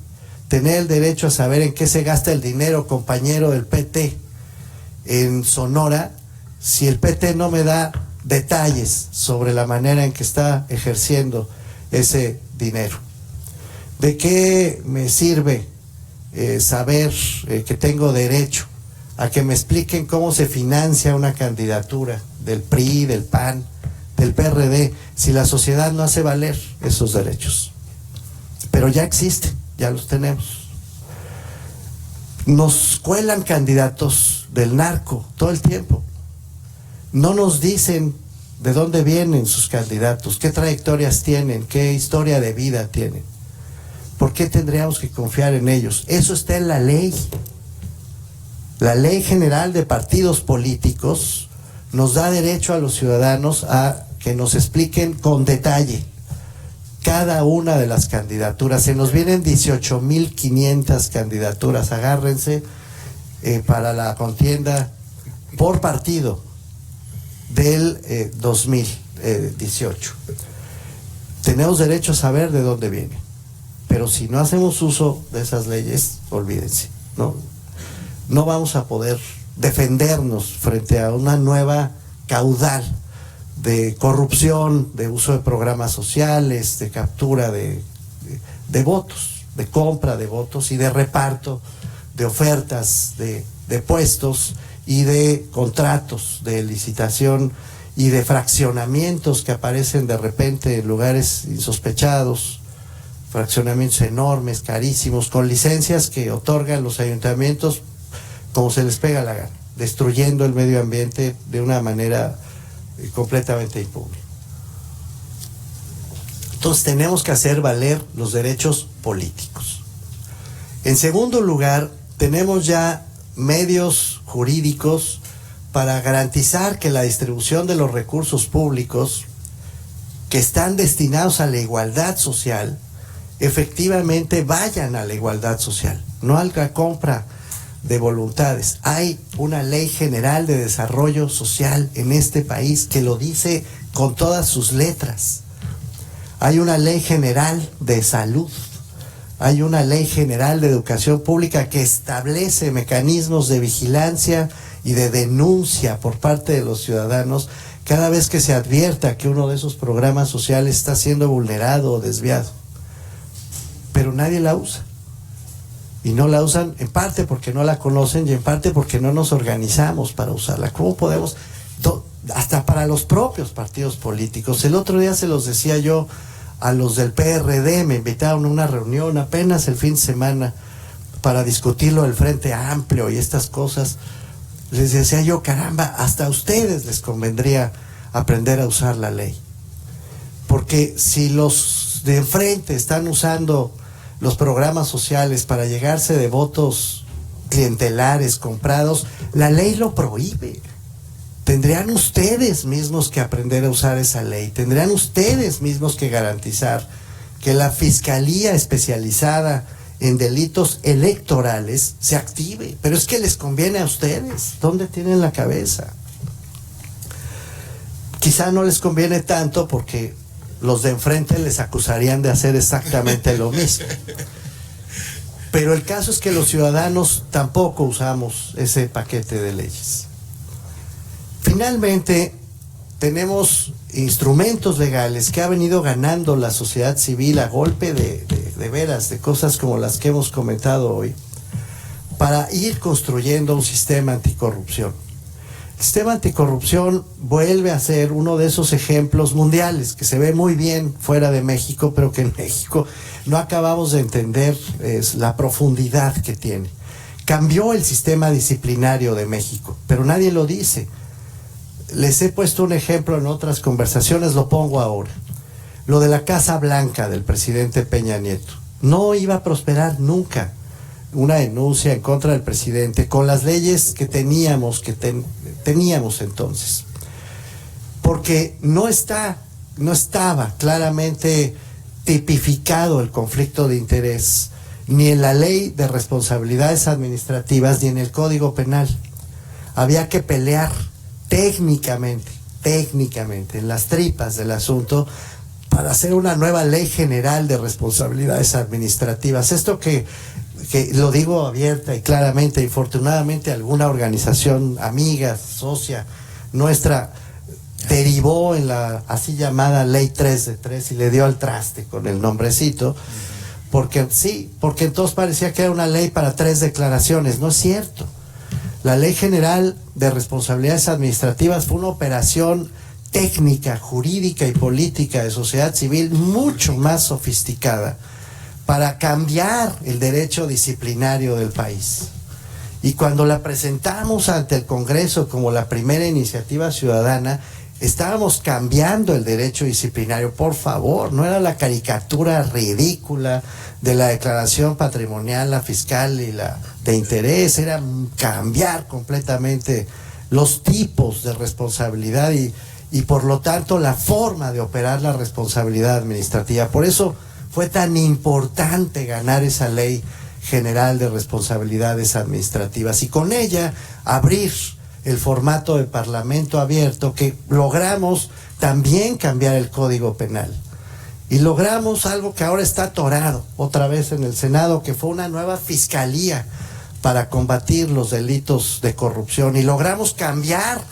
[SPEAKER 2] tener el derecho a saber en qué se gasta el dinero, compañero del PT, en Sonora, si el PT no me da detalles sobre la manera en que está ejerciendo ese dinero? ¿De qué me sirve saber que tengo derecho a que me expliquen cómo se financia una candidatura del PRI, del PAN, del PRD, si la sociedad no hace valer esos derechos? Pero ya existen, ya los tenemos. Nos cuelan candidatos del narco todo el tiempo. No nos dicen de dónde vienen sus candidatos, qué trayectorias tienen, qué historia de vida tienen. ¿Por qué tendríamos que confiar en ellos? Eso está en la ley. La Ley General de Partidos Políticos nos da derecho a los ciudadanos a que nos expliquen con detalle cada una de las candidaturas. Se nos vienen 18,500 candidaturas, agárrense, para la contienda por partido del 2018. Tenemos derecho a saber de dónde viene, pero si no hacemos uso de esas leyes, olvídense, no vamos a poder defendernos frente a una nueva caudal de corrupción, de uso de programas sociales, de captura de votos, de compra de votos y de reparto de ofertas de puestos y de contratos de licitación y de fraccionamientos que aparecen de repente en lugares insospechados, fraccionamientos enormes, carísimos, con licencias que otorgan los ayuntamientos como se les pega la gana, destruyendo el medio ambiente de una manera completamente impune. Entonces tenemos que hacer valer los derechos políticos. En segundo lugar, tenemos ya medios jurídicos para garantizar que la distribución de los recursos públicos que están destinados a la igualdad social efectivamente vayan a la igualdad social, no a la compra de voluntades. Hay una Ley General de Desarrollo Social en este país que lo dice con todas sus letras. Hay una Ley General de Salud. Hay una Ley General de Educación Pública que establece mecanismos de vigilancia y de denuncia por parte de los ciudadanos cada vez que se advierta que uno de esos programas sociales está siendo vulnerado o desviado. Pero nadie la usa. Y no la usan en parte porque no la conocen y en parte porque no nos organizamos para usarla. ¿Cómo podemos? Hasta para los propios partidos políticos. El otro día se los decía yo a los del PRD, me invitaron a una reunión apenas el fin de semana para discutirlo del Frente Amplio y estas cosas. Les decía yo, caramba, hasta a ustedes les convendría aprender a usar la ley. Porque si los de enfrente están usando los programas sociales para llegarse de votos clientelares comprados, la ley lo prohíbe. Tendrían ustedes mismos que aprender a usar esa ley, tendrían ustedes mismos que garantizar que la Fiscalía Especializada en Delitos Electorales se active. Pero es que les conviene a ustedes. ¿Dónde tienen la cabeza? Quizá no les conviene tanto porque los de enfrente les acusarían de hacer exactamente lo mismo. Pero el caso es que los ciudadanos tampoco usamos ese paquete de leyes. Finalmente, tenemos instrumentos legales que ha venido ganando la sociedad civil a golpe de veras, de cosas como las que hemos comentado hoy, para ir construyendo un sistema anticorrupción. El sistema anticorrupción vuelve a ser uno de esos ejemplos mundiales que se ve muy bien fuera de México, pero que en México no acabamos de entender la profundidad que tiene. Cambió el sistema disciplinario de México, pero nadie lo dice. Les he puesto un ejemplo en otras conversaciones, lo pongo ahora. lo de la Casa Blanca del presidente Peña Nieto. No iba a prosperar nunca una denuncia en contra del presidente con las leyes que teníamos entonces. Porque no estaba claramente tipificado el conflicto de interés, ni en la ley de responsabilidades administrativas, ni en el Código Penal. Había que pelear técnicamente, en las tripas del asunto, para hacer una nueva ley general de responsabilidades administrativas. Esto que lo digo abierta y claramente, infortunadamente alguna organización amiga, socia nuestra, derivó en la así llamada ley 3 de 3 y le dio al traste con el nombrecito, porque entonces parecía que era una ley para 3 declaraciones. No es cierto. La Ley General de Responsabilidades Administrativas fue una operación técnica, jurídica y política de sociedad civil mucho más sofisticada para cambiar el derecho disciplinario del país. Y cuando la presentamos ante el Congreso como la primera iniciativa ciudadana, estábamos cambiando el derecho disciplinario. Por favor, no era la caricatura ridícula de la declaración patrimonial, la fiscal y la de interés, era cambiar completamente los tipos de responsabilidad y por lo tanto la forma de operar la responsabilidad administrativa. Por eso fue tan importante ganar esa ley general de responsabilidades administrativas y con ella abrir el formato de parlamento abierto, que logramos también cambiar el Código Penal y logramos algo que ahora está atorado otra vez en el Senado, que fue una nueva fiscalía para combatir los delitos de corrupción, y logramos cambiar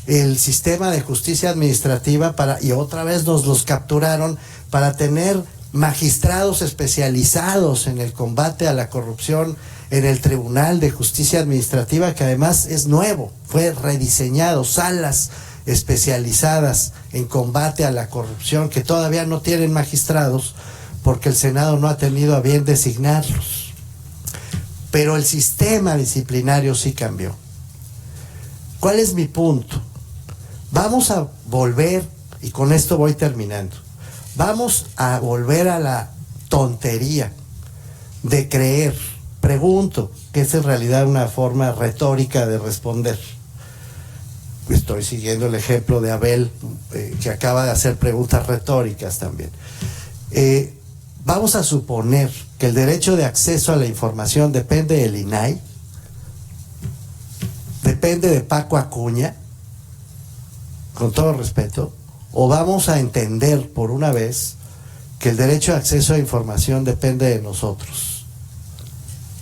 [SPEAKER 2] el sistema de justicia administrativa y otra vez nos los capturaron para tener magistrados especializados en el combate a la corrupción en el Tribunal de Justicia Administrativa, que además es nuevo, fue rediseñado, salas especializadas en combate a la corrupción que todavía no tienen magistrados porque el Senado no ha tenido a bien designarlos. Pero el sistema disciplinario sí cambió. ¿Cuál es mi punto? Vamos a volver, y con esto voy terminando, vamos a volver a la tontería de creer, pregunto, que es en realidad una forma retórica de responder. Estoy siguiendo el ejemplo de Abel, que acaba de hacer preguntas retóricas también. Vamos a suponer que el derecho de acceso a la información depende del INAI, depende de Paco Acuña, con todo respeto, o vamos a entender por una vez que el derecho de acceso a información depende de nosotros.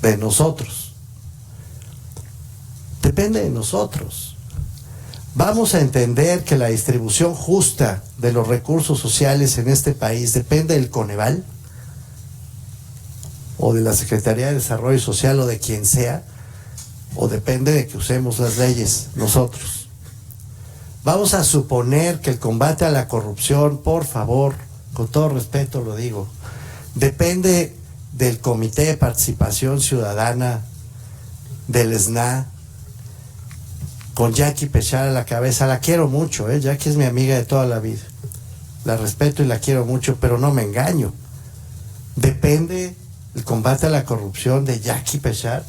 [SPEAKER 2] De nosotros. Depende de nosotros. Vamos a entender que la distribución justa de los recursos sociales en este país depende del Coneval, o de la Secretaría de Desarrollo Social, o de quien sea, o depende de que usemos las leyes nosotros. Vamos a suponer que el combate a la corrupción, por favor, con todo respeto lo digo, depende del Comité de Participación Ciudadana, del SNA, con Jackie Pechar a la cabeza. La quiero mucho, Jackie es mi amiga de toda la vida, la respeto y la quiero mucho, pero no me engaño. ¿Depende el combate a la corrupción de Jackie Pechar?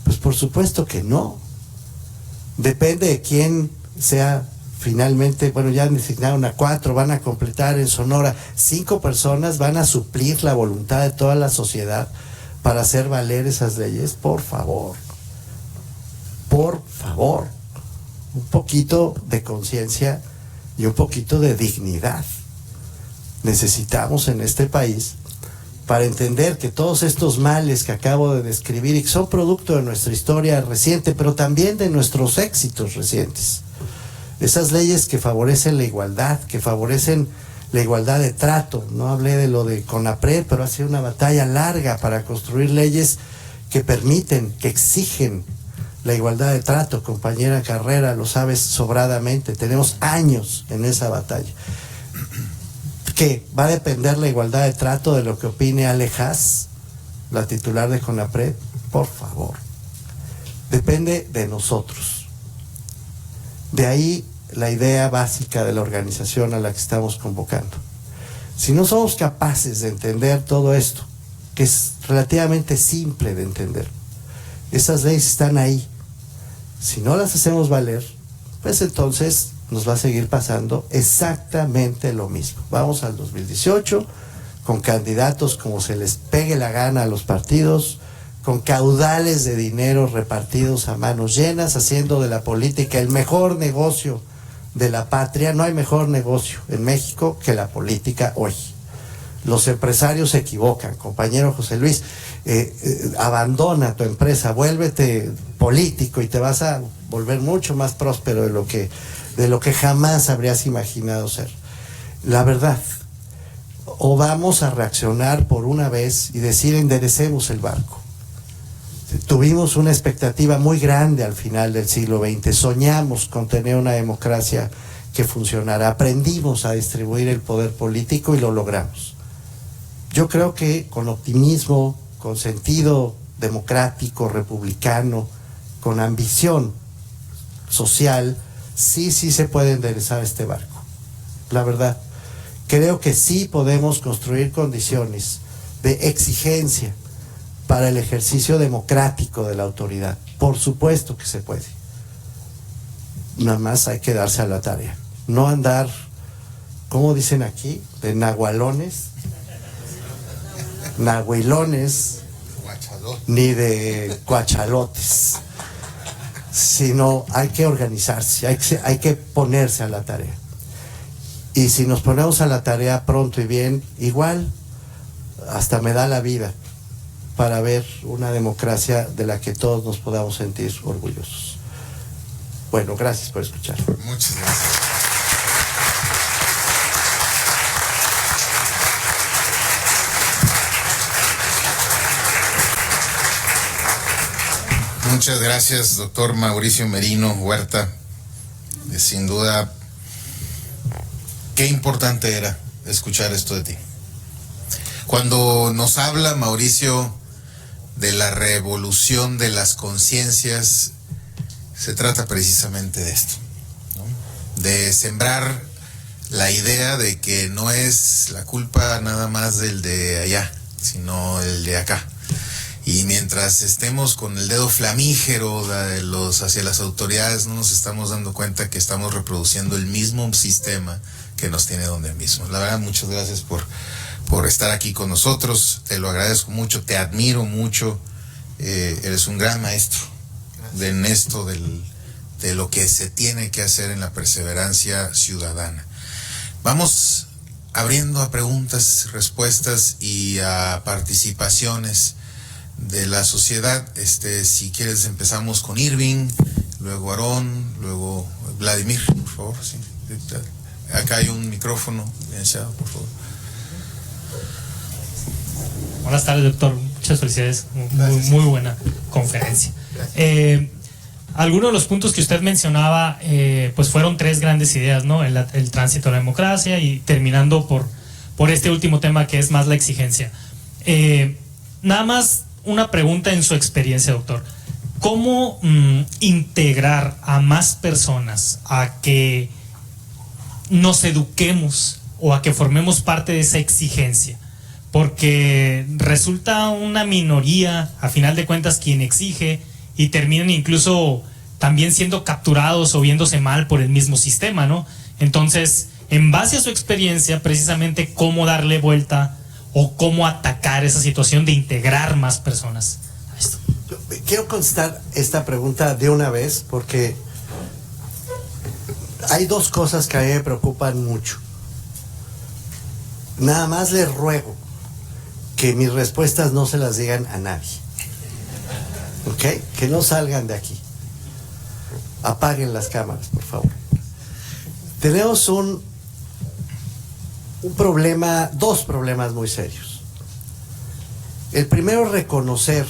[SPEAKER 2] Pues por supuesto que no. Depende de quién sea finalmente. Bueno, ya designaron a 4, van a completar en Sonora. 5 personas van a suplir la voluntad de toda la sociedad para hacer valer esas leyes. Por favor, un poquito de conciencia y un poquito de dignidad necesitamos en este país para entender que todos estos males que acabo de describir y que son producto de nuestra historia reciente, pero también de nuestros éxitos recientes, esas leyes que favorecen la igualdad, que favorecen la igualdad de trato. No hablé de lo de CONAPRED, pero ha sido una batalla larga para construir leyes que permiten, que exigen la igualdad de trato. Compañera Carrera, lo sabes sobradamente, tenemos años en esa batalla. ¿Qué? ¿Va a depender la igualdad de trato de lo que opine Ale Haas, la titular de CONAPRED? Por favor. Depende de nosotros. De ahí la idea básica de la organización a la que estamos convocando. Si no somos capaces de entender todo esto, que es relativamente simple de entender, esas leyes están ahí. Si no las hacemos valer, pues entonces nos va a seguir pasando exactamente lo mismo. Vamos al 2018 con candidatos como se les pegue la gana a los partidos, con caudales de dinero repartidos a manos llenas, haciendo de la política el mejor negocio de la patria. No hay mejor negocio en México que la política hoy. Los empresarios se equivocan, compañero José Luis. Abandona tu empresa, vuélvete político y te vas a volver mucho más próspero de lo que jamás habrías imaginado ser. La verdad, o vamos a reaccionar por una vez y decir enderecemos el barco. Tuvimos una expectativa muy grande al final del siglo XX, soñamos con tener una democracia que funcionara, aprendimos a distribuir el poder político y lo logramos. Yo creo que con optimismo, con sentido democrático, republicano, con ambición social, sí se puede enderezar este barco. La verdad, creo que sí podemos construir condiciones de exigencia para el ejercicio democrático de la autoridad. Por supuesto que se puede. Nada más hay que darse a la tarea. No andar, ¿cómo dicen aquí? De nahualones, nahuilones, ni de cuachalotes. Sino hay que organizarse, hay que ponerse a la tarea. Y si nos ponemos a la tarea pronto y bien, igual hasta me da la vida para ver una democracia de la que todos nos podamos sentir orgullosos. Bueno, gracias por escuchar.
[SPEAKER 1] Muchas gracias. Muchas gracias, doctor Mauricio Merino Huerta. Sin duda, qué importante era escuchar esto de ti. Cuando nos habla Mauricio de la revolución de las conciencias, se trata precisamente de esto, ¿no? De sembrar la idea de que no es la culpa nada más del de allá, sino el de acá. Y mientras estemos con el dedo flamígero hacia las autoridades, no nos estamos dando cuenta que estamos reproduciendo el mismo sistema que nos tiene donde mismo. La verdad, muchas gracias por estar aquí con nosotros. Te lo agradezco mucho, te admiro mucho. Eres un gran maestro en esto de lo que se tiene que hacer en la perseverancia ciudadana. Vamos abriendo a preguntas, respuestas y a participaciones de la sociedad. Si quieres empezamos con Irving, luego Aarón, luego Vladimir, por favor. Sí. Acá hay un micrófono, licenciado, por favor.
[SPEAKER 3] Buenas tardes, doctor. Muchas felicidades. Muy buena conferencia. Algunos de los puntos que usted mencionaba, pues fueron tres grandes ideas, ¿no? El tránsito a la democracia y terminando por este último tema que es más la exigencia. Nada más una pregunta en su experiencia, doctor. ¿Cómo integrar a más personas a que nos eduquemos o a que formemos parte de esa exigencia? Porque resulta una minoría, a final de cuentas, quien exige y terminan incluso también siendo capturados o viéndose mal por el mismo sistema, ¿no? Entonces, en base a su experiencia, precisamente, ¿cómo darle vuelta o cómo atacar esa situación de integrar más personas a esto?
[SPEAKER 2] Quiero contestar esta pregunta de una vez porque hay dos cosas que a mí me preocupan mucho. Nada más les ruego que mis respuestas no se las digan a nadie. ¿Ok? Que no salgan de aquí. Apaguen las cámaras, por favor. Tenemos un problema, dos problemas muy serios. El primero, reconocer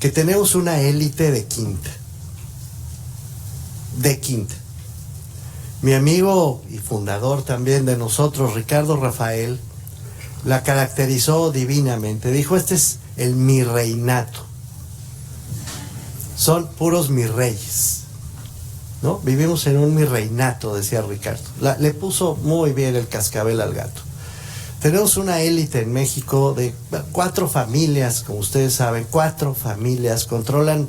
[SPEAKER 2] que tenemos una élite de quinta. De quinta. Mi amigo y fundador también de nosotros, Ricardo Rafael, la caracterizó divinamente. Dijo, este es el mirreinato. Son puros mirreyes, ¿no? Vivimos en un mirreinato, decía Ricardo. Le puso muy bien el cascabel al gato. Tenemos una élite en México de 4 familias, como ustedes saben, 4 familias controlan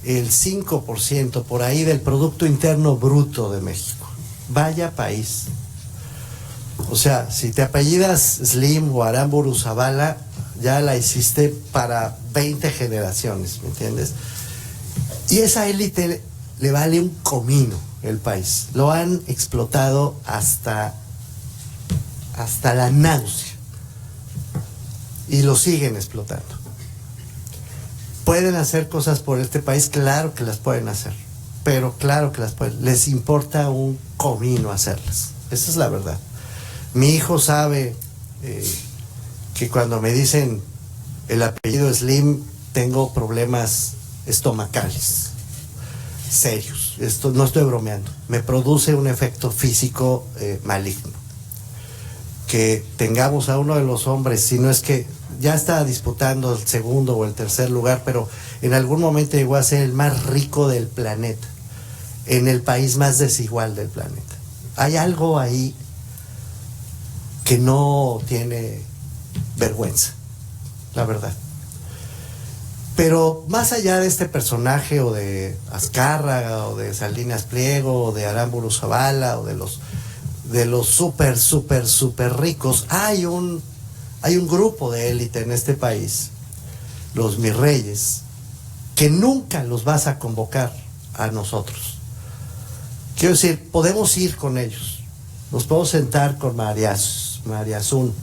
[SPEAKER 2] el 5% por ahí del Producto Interno Bruto de México. Vaya país. O sea, si te apellidas Slim o Aramburu Zavala, ya la hiciste para 20 generaciones, ¿me entiendes? Y esa élite le vale un comino el país. Lo han explotado hasta la náusea. Y lo siguen explotando. ¿Pueden hacer cosas por este país? Claro que las pueden hacer. Pero claro que las pueden. Les importa un comino hacerlas. Esa es la verdad. Mi hijo sabe que cuando me dicen el apellido Slim, tengo problemas estomacales serios. Esto no estoy bromeando. Me produce un efecto físico maligno. Que tengamos a uno de los hombres, si no es que ya está disputando el segundo o el tercer lugar, pero en algún momento llegó a ser el más rico del planeta, en el país más desigual del planeta. Hay algo ahí que no tiene vergüenza, la verdad. Pero más allá de este personaje, o de Azcárraga, o de Salinas Pliego, o de Aramburu Zavala, o de los súper ricos, hay un grupo de élite en este país, los mis reyes, que nunca los vas a convocar a nosotros. Quiero decir, podemos ir con ellos, nos podemos sentar con María Azun,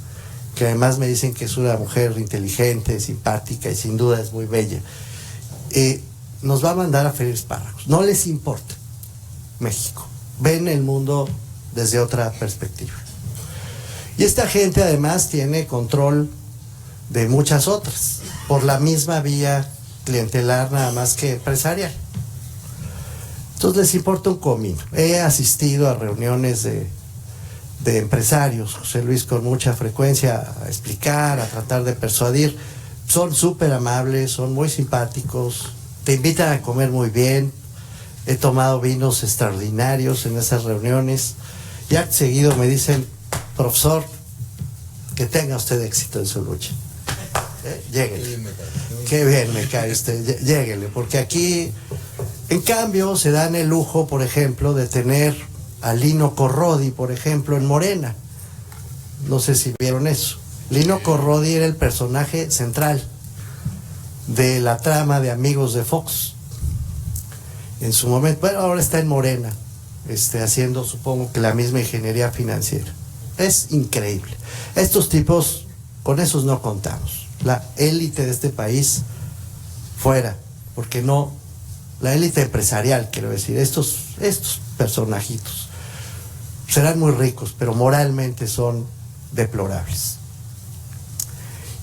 [SPEAKER 2] que además me dicen que es una mujer inteligente, simpática y sin duda es muy bella. Nos va a mandar a freír espárragos. No les importa México. Ven el mundo desde otra perspectiva. Y esta gente además tiene control de muchas otras, por la misma vía clientelar nada más que empresarial. Entonces les importa un comino. He asistido a reuniones de empresarios, José Luis, con mucha frecuencia, a explicar, a tratar de persuadir. Son súper amables, son muy simpáticos, te invitan a comer muy bien. He tomado vinos extraordinarios en esas reuniones. Y acto seguido me dicen: profesor, que tenga usted éxito en su lucha. Lléguele. Qué bien me cae usted, lléguele, porque aquí, en cambio, se dan el lujo, por ejemplo, de tener a Lino Corrodi, por ejemplo, en Morena. No sé si vieron eso. Lino Corrodi era el personaje central de la trama de Amigos de Fox. En su momento, bueno, ahora está en Morena, haciendo, supongo que la misma ingeniería financiera. Es increíble. Estos tipos, con esos no contamos. La élite de este país, fuera, porque no, la élite empresarial, quiero decir, estos personajitos serán muy ricos, pero moralmente son deplorables.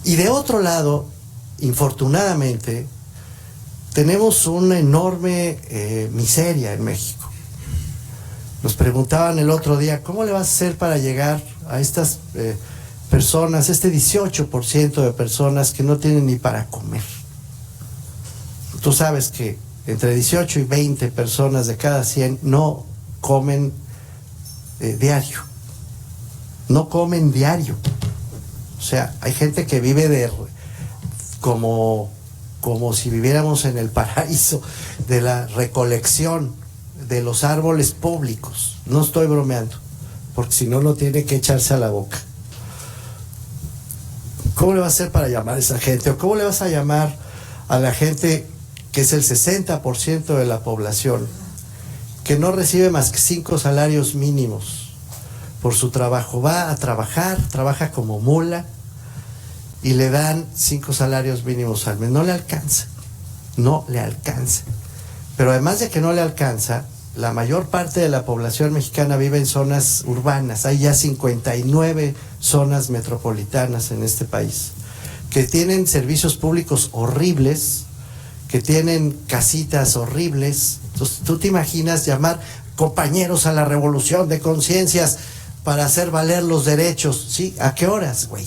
[SPEAKER 2] Y de otro lado, infortunadamente, tenemos una enorme miseria en México. Nos preguntaban el otro día: ¿cómo le vas a hacer para llegar a estas personas, este 18% de personas que no tienen ni para comer? Tú sabes que entre 18 y 20 personas de cada 100 no comen diario. No comen diario. O sea, hay gente que vive como si viviéramos en el paraíso de la recolección de los árboles públicos. No estoy bromeando, porque si no, no tiene que echarse a la boca. ¿Cómo le vas a hacer para llamar a esa gente? ¿O cómo le vas a llamar a la gente que es el 60% de la población, que no recibe más que 5 salarios mínimos por su trabajo? Va a trabajar, trabaja como mula y le dan 5 salarios mínimos al mes. No le alcanza, no le alcanza. Pero además de que no le alcanza, la mayor parte de la población mexicana vive en zonas urbanas. Hay ya 59 zonas metropolitanas en este país que tienen servicios públicos horribles, que tienen casitas horribles. Entonces, ¿tú te imaginas llamar compañeros a la revolución de conciencias para hacer valer los derechos? ¿Sí? ¿A qué horas, güey?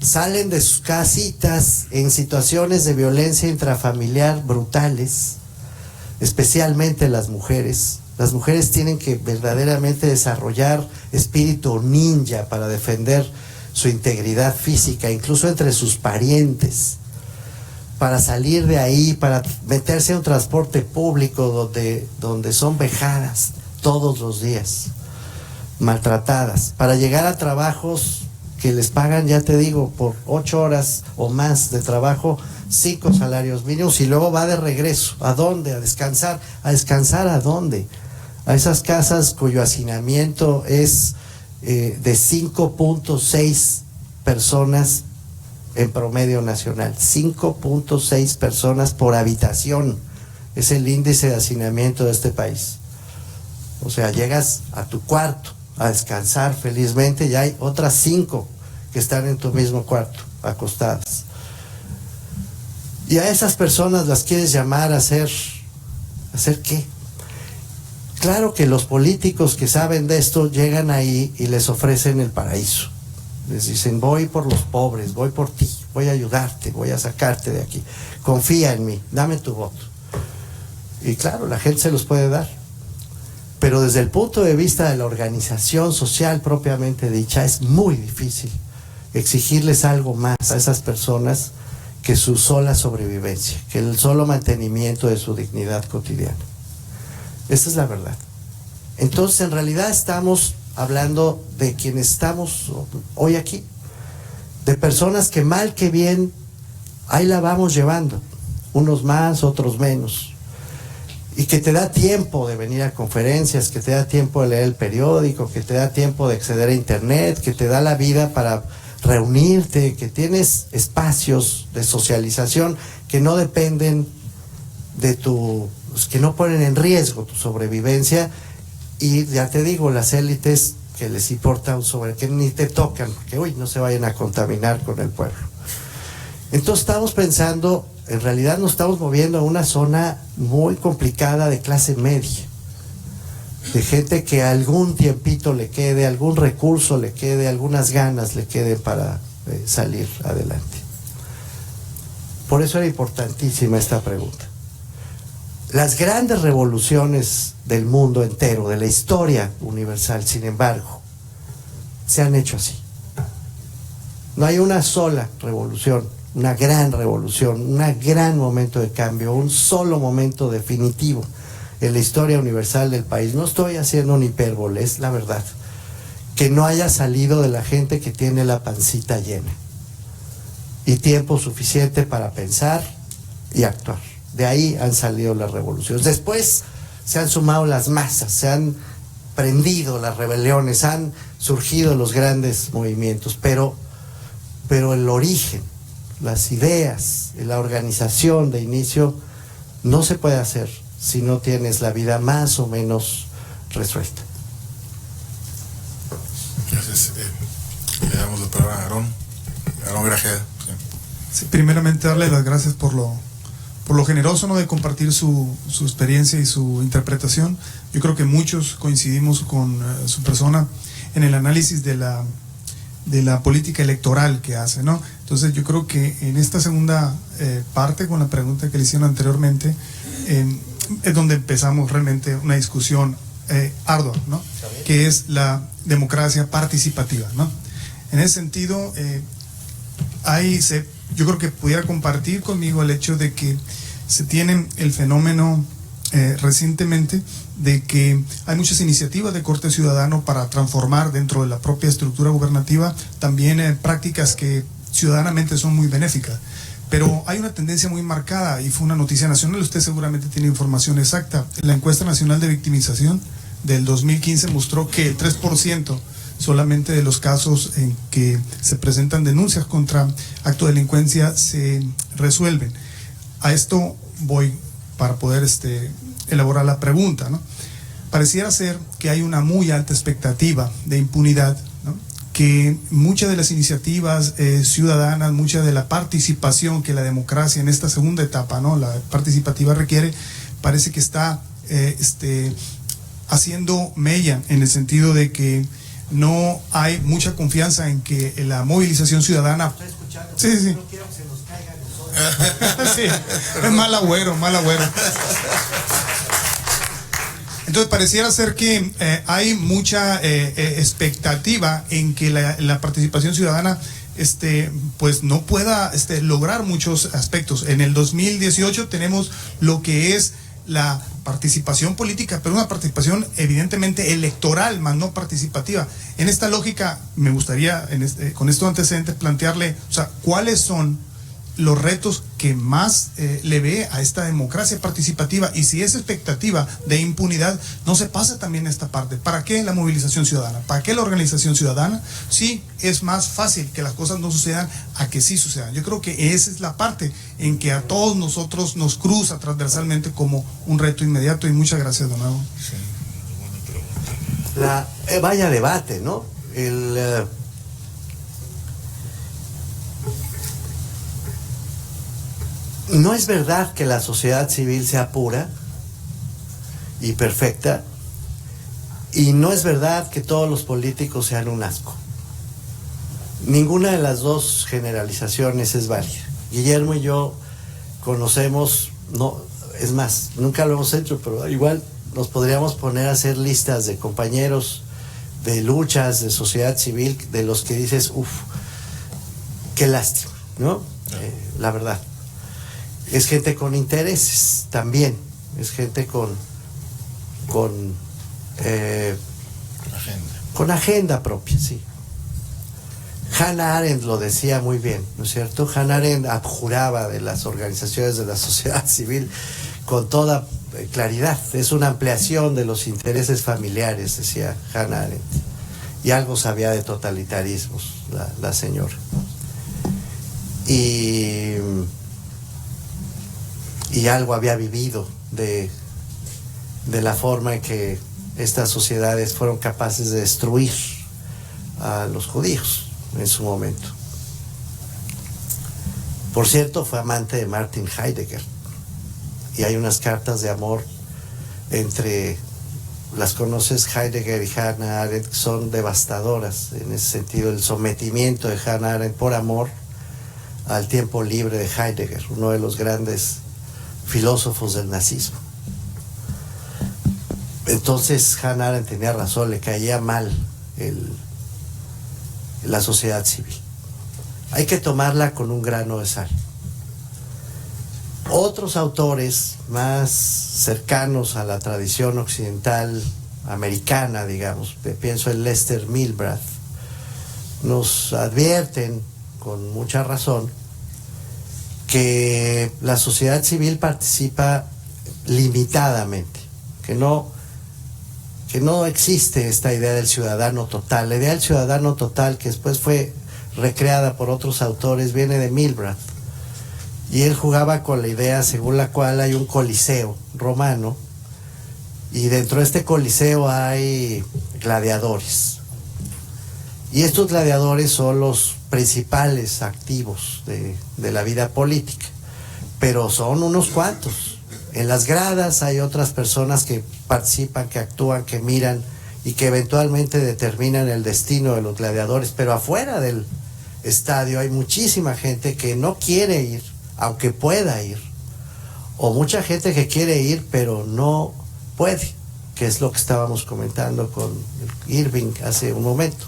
[SPEAKER 2] Salen de sus casitas en situaciones de violencia intrafamiliar brutales, especialmente las mujeres, Las mujeres tienen que verdaderamente desarrollar espíritu ninja para defender su integridad física, incluso entre sus parientes, para salir de ahí, para meterse en un transporte público donde son vejadas todos los días, maltratadas, para llegar a trabajos que les pagan, ya te digo, por 8 horas o más de trabajo, 5 salarios mínimos, y luego va de regreso. ¿A dónde? A descansar. ¿A descansar a dónde? A esas casas cuyo hacinamiento es de 5.6 personas en promedio nacional. 5.6 personas por habitación es el índice de hacinamiento de este país. O sea, llegas a tu cuarto a descansar felizmente y hay otras 5 que están en tu mismo cuarto, acostadas. Y a esas personas las quieres llamar a ¿hacer qué? Claro que los políticos que saben de esto llegan ahí y les ofrecen el paraíso. Les dicen, voy por los pobres, voy por ti, voy a ayudarte, voy a sacarte de aquí. Confía en mí, dame tu voto. Y claro, la gente se los puede dar. Pero desde el punto de vista de la organización social propiamente dicha, es muy difícil exigirles algo más a esas personas que su sola sobrevivencia, que el solo mantenimiento de su dignidad cotidiana. Esa es la verdad. Entonces, en realidad estamos hablando de quienes estamos hoy aquí, de personas que mal que bien, ahí la vamos llevando, unos más, otros menos, y que te da tiempo de venir a conferencias, que te da tiempo de leer el periódico, que te da tiempo de acceder a internet, que te da la vida para reunirte, que tienes espacios de socialización que no dependen de que no ponen en riesgo tu sobrevivencia. Y ya te digo, las élites que les importa que ni te tocan, porque no se vayan a contaminar con el pueblo. Entonces estamos pensando, en realidad nos estamos moviendo a una zona muy complicada de clase media, de gente que algún tiempito le quede, algún recurso le quede, algunas ganas le queden para salir adelante. Por eso era importantísima esta pregunta. Las grandes revoluciones del mundo entero, de la historia universal, sin embargo, se han hecho así. No hay una sola revolución, una gran revolución, un gran momento de cambio, un solo momento definitivo en la historia universal del país. No estoy haciendo una hipérbole, es la verdad, que no haya salido de la gente que tiene la pancita llena y tiempo suficiente para pensar y actuar. De ahí han salido las revoluciones. Después se han sumado las masas, se han prendido las rebeliones, han surgido los grandes movimientos, pero el origen, las ideas, la organización de inicio no se puede hacer si no tienes la vida más o menos resuelta.
[SPEAKER 1] Gracias. Le damos la palabra a Aarón Grajeda.
[SPEAKER 4] Sí, primeramente darle las gracias por lo generoso, ¿no?, de compartir su experiencia y su interpretación. Yo creo que muchos coincidimos con su persona en el análisis de la política electoral que hace, ¿no? Entonces yo creo que en esta segunda parte, con la pregunta que le hicieron anteriormente, es donde empezamos realmente una discusión ardua, ¿no?, que es la democracia participativa, ¿no? En ese sentido, yo creo que pudiera compartir conmigo el hecho de que se tiene el fenómeno recientemente de que hay muchas iniciativas de corte ciudadano para transformar dentro de la propia estructura gubernativa también prácticas que ciudadanamente son muy benéficas. Pero hay una tendencia muy marcada, y fue una noticia nacional, usted seguramente tiene información exacta. La encuesta nacional de victimización del 2015 mostró que el 3% solamente de los casos en que se presentan denuncias contra acto de delincuencia se resuelven. A esto voy para poder elaborar la pregunta, ¿no? Pareciera ser que hay una muy alta expectativa de impunidad, ¿no?, que muchas de las iniciativas ciudadanas, mucha de la participación que la democracia en esta segunda etapa, ¿no?, la participativa requiere, parece que está haciendo mella, en el sentido de que no hay mucha confianza en que la movilización ciudadana... Sí. No quiero que se nos caiga a nosotros. Sí, es mal agüero. Entonces pareciera ser que hay mucha expectativa en que la participación ciudadana pues no pueda lograr muchos aspectos. En el 2018 tenemos lo que es la participación política, pero una participación evidentemente electoral, más no participativa. En esta lógica, me gustaría, con estos antecedentes, plantearle, o sea, ¿cuáles son los retos que más le ve a esta democracia participativa? Y si esa expectativa de impunidad no se pasa también a esta parte. ¿Para qué la movilización ciudadana? ¿Para qué la organización ciudadana? Sí, es más fácil que las cosas no sucedan a que sí sucedan. Yo creo que esa es la parte en que a todos nosotros nos cruza transversalmente como un reto inmediato. Y muchas gracias de nuevo.
[SPEAKER 1] Sí, buena pregunta.
[SPEAKER 2] Vaya debate, ¿no? No es verdad que la sociedad civil sea pura y perfecta, y no es verdad que todos los políticos sean un asco. Ninguna de las dos generalizaciones es válida. Guillermo y yo conocemos, no, es más, nunca lo hemos hecho, pero igual nos podríamos poner a hacer listas de compañeros de luchas de sociedad civil de los que dices, uff, qué lástima, ¿no? La verdad. Es gente con intereses también, es gente con agenda propia, sí. Hannah Arendt lo decía muy bien, ¿no es cierto? Hannah Arendt abjuraba de las organizaciones de la sociedad civil con toda claridad. Es una ampliación de los intereses familiares, decía Hannah Arendt. Y algo sabía de totalitarismos la señora. Y algo había vivido de la forma en que estas sociedades fueron capaces de destruir a los judíos en su momento. Por cierto, fue amante de Martin Heidegger, y hay unas cartas de amor entre, las conoces, Heidegger y Hannah Arendt, que son devastadoras en ese sentido. El sometimiento de Hannah Arendt por amor al tiempo libre de Heidegger, uno de los grandes filósofos del nazismo. Entonces Hannah Arendt tenía razón, le caía mal la sociedad civil. Hay que tomarla con un grano de sal. Otros autores más cercanos a la tradición occidental americana, digamos, pienso en Lester Milbrath, nos advierten con mucha razón que la sociedad civil participa limitadamente, que no existe esta idea del ciudadano total. La idea del ciudadano total, que después fue recreada por otros autores, viene de Milbrath, y él jugaba con la idea según la cual hay un coliseo romano, y dentro de este coliseo hay gladiadores, y estos gladiadores son los principales activos de la vida política, pero son unos cuantos. En las gradas hay otras personas que participan, que actúan, que miran y que eventualmente determinan el destino de los gladiadores, pero afuera del estadio hay muchísima gente que no quiere ir, aunque pueda ir, o mucha gente que quiere ir pero no puede, que es lo que estábamos comentando con Irving hace un momento.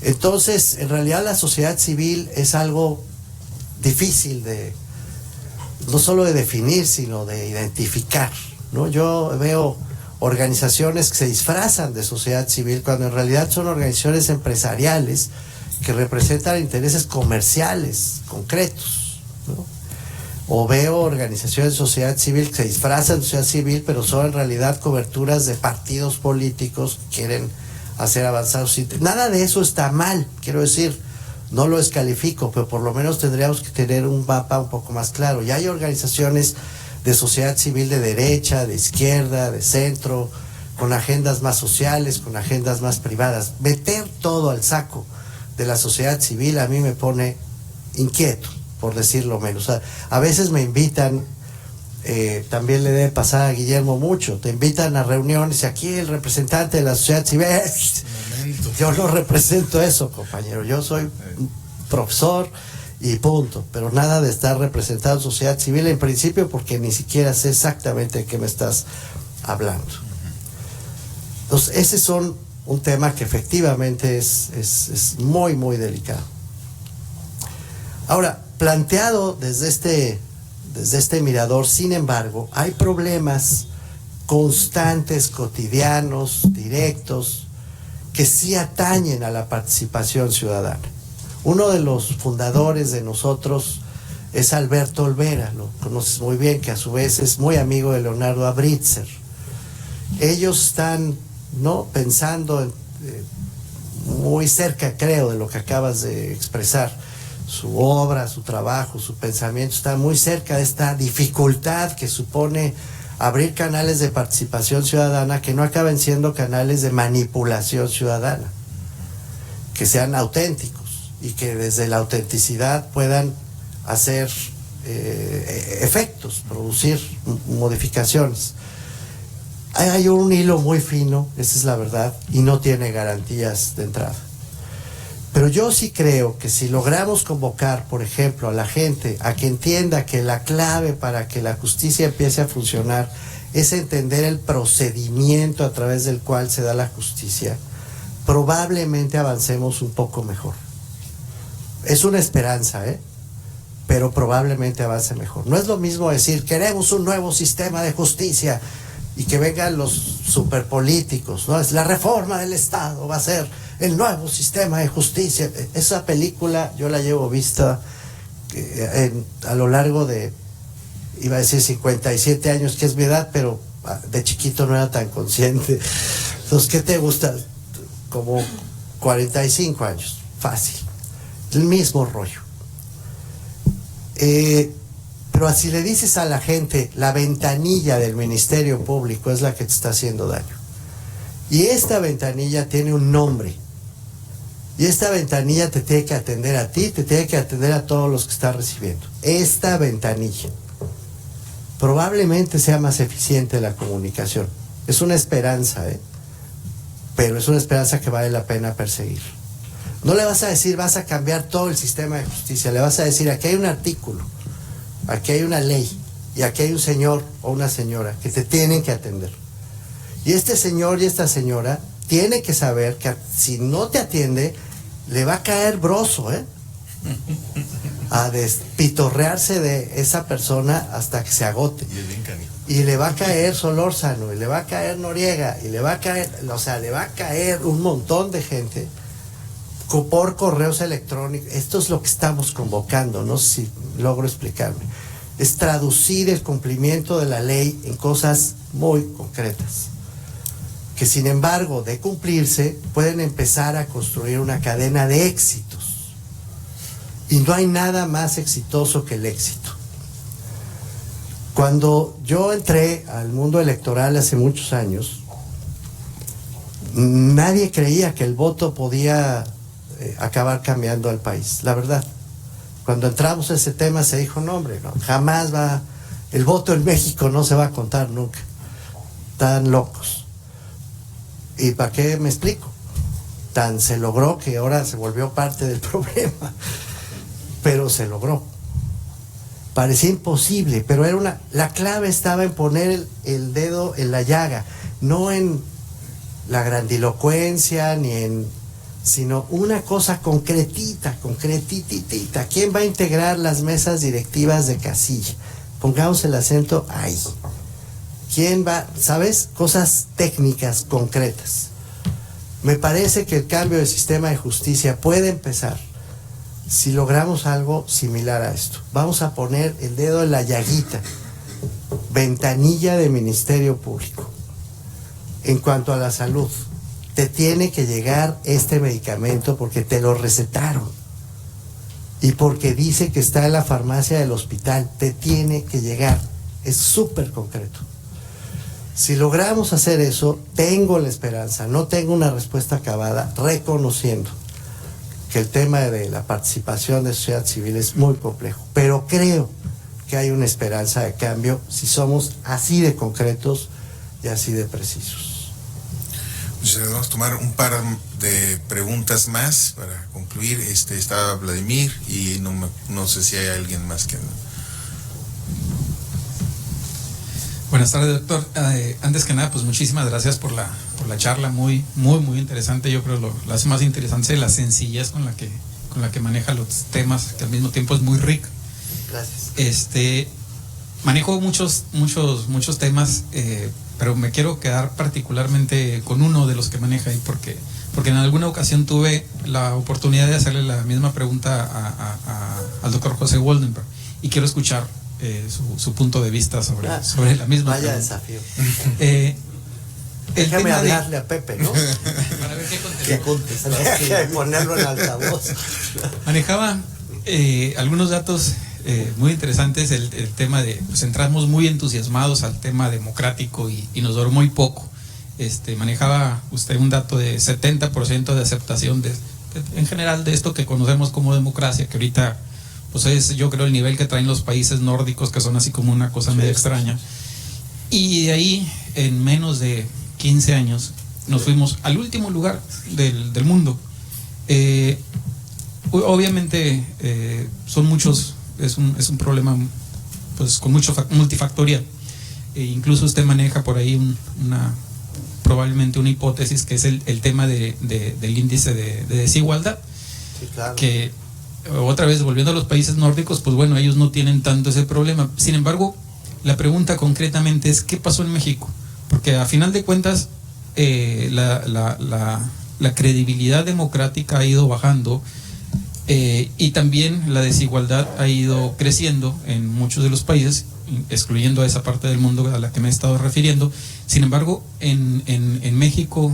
[SPEAKER 2] Entonces, en realidad la sociedad civil es algo difícil no solo de definir, sino de identificar, ¿no? Yo veo organizaciones que se disfrazan de sociedad civil cuando en realidad son organizaciones empresariales que representan intereses comerciales concretos, ¿no? O veo organizaciones de sociedad civil que se disfrazan de sociedad civil, pero son en realidad coberturas de partidos políticos que quieren hacer avanzar sus intereses. Nada de eso está mal, quiero decir, no lo descalifico, pero por lo menos tendríamos que tener un mapa un poco más claro. Ya hay organizaciones de sociedad civil de derecha, de izquierda, de centro, con agendas más sociales, con agendas más privadas. Meter todo al saco de la sociedad civil a mí me pone inquieto, por decirlo menos. O sea, a veces me invitan, también le debe pasar a Guillermo mucho, te invitan a reuniones y aquí el representante de la sociedad civil, yo no represento eso, compañero, yo soy profesor y punto, pero nada de estar representando sociedad civil en principio, porque ni siquiera sé exactamente de qué me estás hablando. Entonces, ese son un tema que efectivamente es muy, muy delicado. Ahora, planteado desde este mirador, sin embargo, hay problemas constantes, cotidianos, directos, que sí atañen a la participación ciudadana. Uno de los fundadores de nosotros es Alberto Olvera, lo conoces muy bien, que a su vez es muy amigo de Leonardo Abrítzer. Ellos están, ¿no?, pensando muy cerca, creo, de lo que acabas de expresar. Su obra, su trabajo, su pensamiento está muy cerca de esta dificultad que supone abrir canales de participación ciudadana que no acaben siendo canales de manipulación ciudadana, que sean auténticos y que desde la autenticidad puedan hacer efectos, producir modificaciones. Hay un hilo muy fino, esa es la verdad, y no tiene garantías de entrada. Pero yo sí creo que si logramos convocar, por ejemplo, a la gente a que entienda que la clave para que la justicia empiece a funcionar es entender el procedimiento a través del cual se da la justicia, probablemente avancemos un poco mejor. Es una esperanza, pero probablemente avance mejor. No es lo mismo decir, queremos un nuevo sistema de justicia y que vengan los superpolíticos, ¿no? Es la reforma del Estado, va a ser el nuevo sistema de justicia. Esa película yo la llevo vista a lo largo de, iba a decir 57 años, que es mi edad, pero de chiquito no era tan consciente. Entonces, ¿qué te gusta? Como 45 años, fácil. El mismo rollo. Pero así le dices a la gente, la ventanilla del Ministerio Público es la que te está haciendo daño. Y esta ventanilla tiene un nombre. Y esta ventanilla te tiene que atender a ti, te tiene que atender a todos los que estás recibiendo. Esta ventanilla probablemente sea más eficiente la comunicación. Es una esperanza, pero es una esperanza que vale la pena perseguir. No le vas a decir, vas a cambiar todo el sistema de justicia. Le vas a decir, aquí hay un artículo, aquí hay una ley, y aquí hay un señor o una señora que te tienen que atender. Y este señor y esta señora tiene que saber que si no te atiende, le va a caer broso, a despitorrearse de esa persona hasta que se agote. Y le va a caer Solórzano, y le va a caer Noriega, y le va a caer, le va a caer un montón de gente por correos electrónicos. Esto es lo que estamos convocando, no sé si logro explicarme. Es traducir el cumplimiento de la ley en cosas muy concretas, que sin embargo, de cumplirse, pueden empezar a construir una cadena de éxitos. Y no hay nada más exitoso que el éxito. Cuando yo entré al mundo electoral hace muchos años, nadie creía que el voto podía acabar cambiando al país, la verdad. Cuando entramos a ese tema se dijo, no hombre, no, jamás el voto en México no se va a contar nunca. Están locos. ¿Y para qué me explico? Tan se logró que ahora se volvió parte del problema. Pero se logró. Parecía imposible, pero la clave estaba en poner el dedo en la llaga, no en la grandilocuencia, sino una cosa concretitita. ¿Quién va a integrar las mesas directivas de casilla? Pongamos el acento ahí. ¿Quién va? ¿Sabes? Cosas técnicas, concretas. Me parece que el cambio del sistema de justicia puede empezar si logramos algo similar a esto. Vamos a poner el dedo en la llaguita. Ventanilla de Ministerio Público. En cuanto a la salud, te tiene que llegar este medicamento porque te lo recetaron y porque dice que está en la farmacia del hospital. Te tiene que llegar. Es súper concreto. Si logramos hacer eso, tengo la esperanza, no tengo una respuesta acabada, reconociendo que el tema de la participación de sociedad civil es muy complejo, pero creo que hay una esperanza de cambio si somos así de concretos y así de precisos.
[SPEAKER 1] Vamos a tomar un par de preguntas más para concluir. Estaba Vladimir y no sé si hay alguien más que...
[SPEAKER 5] Buenas tardes, doctor. Antes que nada, pues muchísimas gracias por la charla, muy interesante. Yo creo lo hace más interesante la sencillez con la que maneja los temas, que al mismo tiempo es muy rica.
[SPEAKER 2] Gracias.
[SPEAKER 5] Manejo muchos temas, pero me quiero quedar particularmente con uno de los que maneja ahí, porque en alguna ocasión tuve la oportunidad de hacerle la misma pregunta al doctor José Woldenberg, y quiero escuchar su punto de vista sobre la misma
[SPEAKER 2] vaya
[SPEAKER 5] pregunta.
[SPEAKER 2] Desafío. Déjame hablarle a Pepe, ¿no?
[SPEAKER 5] Para ver qué contesta.
[SPEAKER 2] Que ponerlo en altavoz.
[SPEAKER 5] Manejaba algunos datos muy interesantes, el tema de, pues entramos muy entusiasmados al tema democrático y nos duró muy poco. Manejaba usted un dato de 70% de aceptación en general de esto que conocemos como democracia, que ahorita pues es, yo creo, el nivel que traen los países nórdicos, que son así como una cosa medio extraña. Y de ahí, en menos de 15 años, nos fuimos al último lugar del mundo. Obviamente son muchos, es un problema pues con mucho multifactorial. Incluso usted maneja por ahí probablemente una hipótesis que es el tema del índice de desigualdad.
[SPEAKER 2] Sí, claro.
[SPEAKER 5] Que otra vez, volviendo a los países nórdicos, pues bueno, ellos no tienen tanto ese problema. Sin embargo, la pregunta concretamente es ¿qué pasó en México? Porque a final de cuentas la credibilidad democrática ha ido bajando, y también la desigualdad ha ido creciendo en muchos de los países, excluyendo a esa parte del mundo a la que me he estado refiriendo. Sin embargo, en México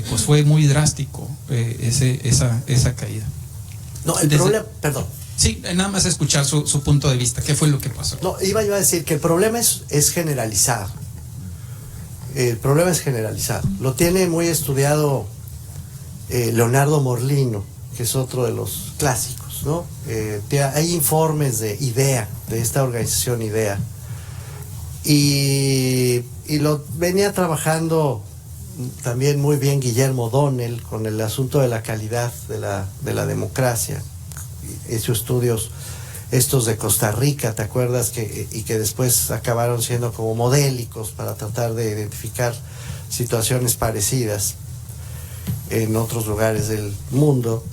[SPEAKER 5] pues fue muy drástico esa caída.
[SPEAKER 2] No, el problema, perdón.
[SPEAKER 5] Sí, nada más escuchar su punto de vista. ¿Qué fue lo que pasó?
[SPEAKER 2] No, iba yo a decir que el problema es generalizado. El problema es generalizado. Lo tiene muy estudiado Leonardo Morlino, que es otro de los clásicos, ¿no? Hay informes de IDEA, de esta organización IDEA, y lo venía trabajando también muy bien Guillermo Donnell con el asunto de la calidad de la democracia. Hizo estudios estos de Costa Rica, ¿te acuerdas? Y que después acabaron siendo como modélicos para tratar de identificar situaciones parecidas en otros lugares del mundo.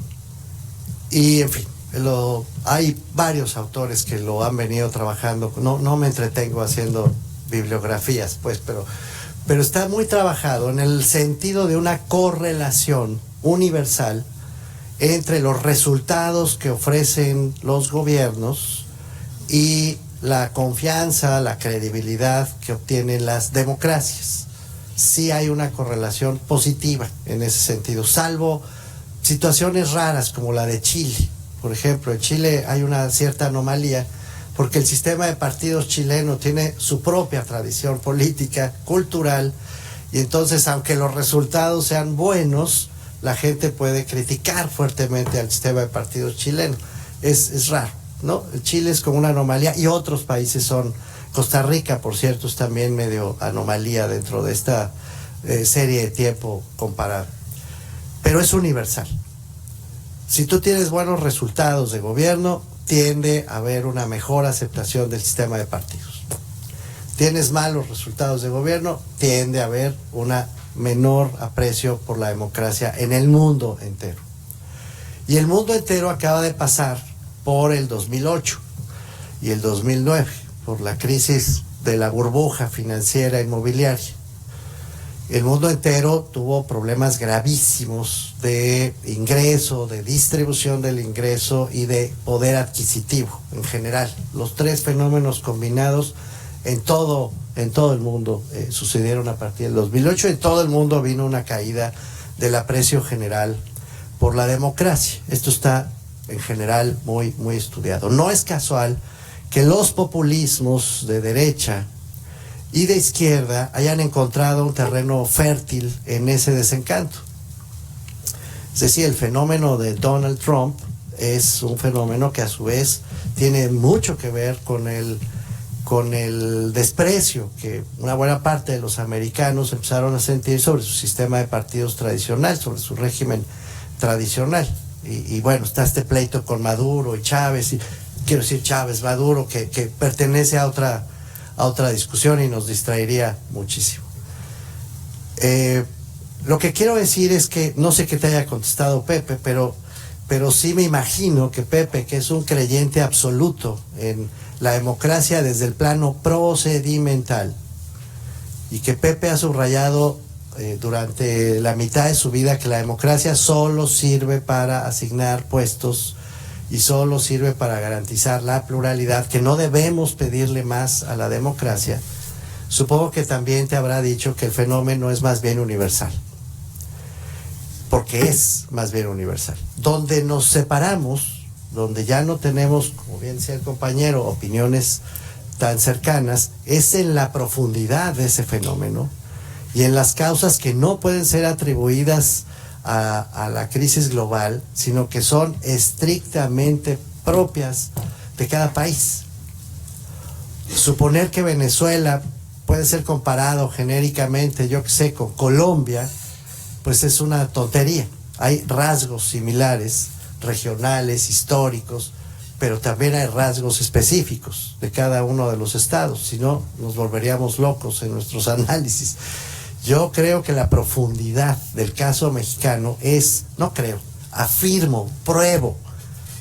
[SPEAKER 2] Y en fin, hay varios autores que lo han venido trabajando. No me entretengo haciendo bibliografías, pues, pero está muy trabajado en el sentido de una correlación universal entre los resultados que ofrecen los gobiernos y la confianza, la credibilidad que obtienen las democracias. Sí hay una correlación positiva en ese sentido, salvo situaciones raras como la de Chile. Por ejemplo, en Chile hay una cierta anomalía porque el sistema de partidos chileno tiene su propia tradición política, cultural, y entonces aunque los resultados sean buenos, la gente puede criticar fuertemente al sistema de partidos chileno. Es raro, ¿no? Chile es como una anomalía y otros países son. Costa Rica, por cierto, es también medio anomalía dentro de esta serie de tiempo comparable. Pero es universal. Si tú tienes buenos resultados de gobierno, tiende a haber una mejor aceptación del sistema de partidos. Tienes malos resultados de gobierno, tiende a haber una menor aprecio por la democracia en el mundo entero. Y el mundo entero acaba de pasar por el 2008 y el 2009, por la crisis de la burbuja financiera inmobiliaria. El mundo entero tuvo problemas gravísimos de ingreso, de distribución del ingreso y de poder adquisitivo en general. Los tres fenómenos combinados en todo el mundo sucedieron a partir del 2008. En todo el mundo vino una caída del aprecio general por la democracia. Esto está en general muy estudiado. No es casual que los populismos de derecha y de izquierda hayan encontrado un terreno fértil en ese desencanto. Es decir, el fenómeno de Donald Trump es un fenómeno que a su vez tiene mucho que ver con el desprecio que una buena parte de los americanos empezaron a sentir sobre su sistema de partidos tradicional, sobre su régimen tradicional. Y bueno, está este pleito con Maduro y Chávez, quiero decir Chávez, Maduro, que pertenece a a otra discusión y nos distraería muchísimo. Lo que quiero decir es que, no sé qué te haya contestado Pepe, pero sí me imagino que Pepe, que es un creyente absoluto en la democracia desde el plano procedimental, y que Pepe ha subrayado durante la mitad de su vida que la democracia solo sirve para asignar puestos y solo sirve para garantizar la pluralidad, que no debemos pedirle más a la democracia. Supongo que también te habrá dicho que el fenómeno es más bien universal, porque es más bien universal. Donde nos separamos, donde ya no tenemos, como bien decía el compañero, opiniones tan cercanas, es en la profundidad de ese fenómeno y en las causas que no pueden ser atribuidas a la crisis global, sino que son estrictamente propias de cada país. Suponer que Venezuela puede ser comparado genéricamente, yo que sé, con Colombia, pues es una tontería. Hay rasgos similares, regionales, históricos, pero también hay rasgos específicos de cada uno de los estados, si no nos volveríamos locos en nuestros análisis. Yo creo que la profundidad del caso mexicano es, no creo, afirmo, pruebo,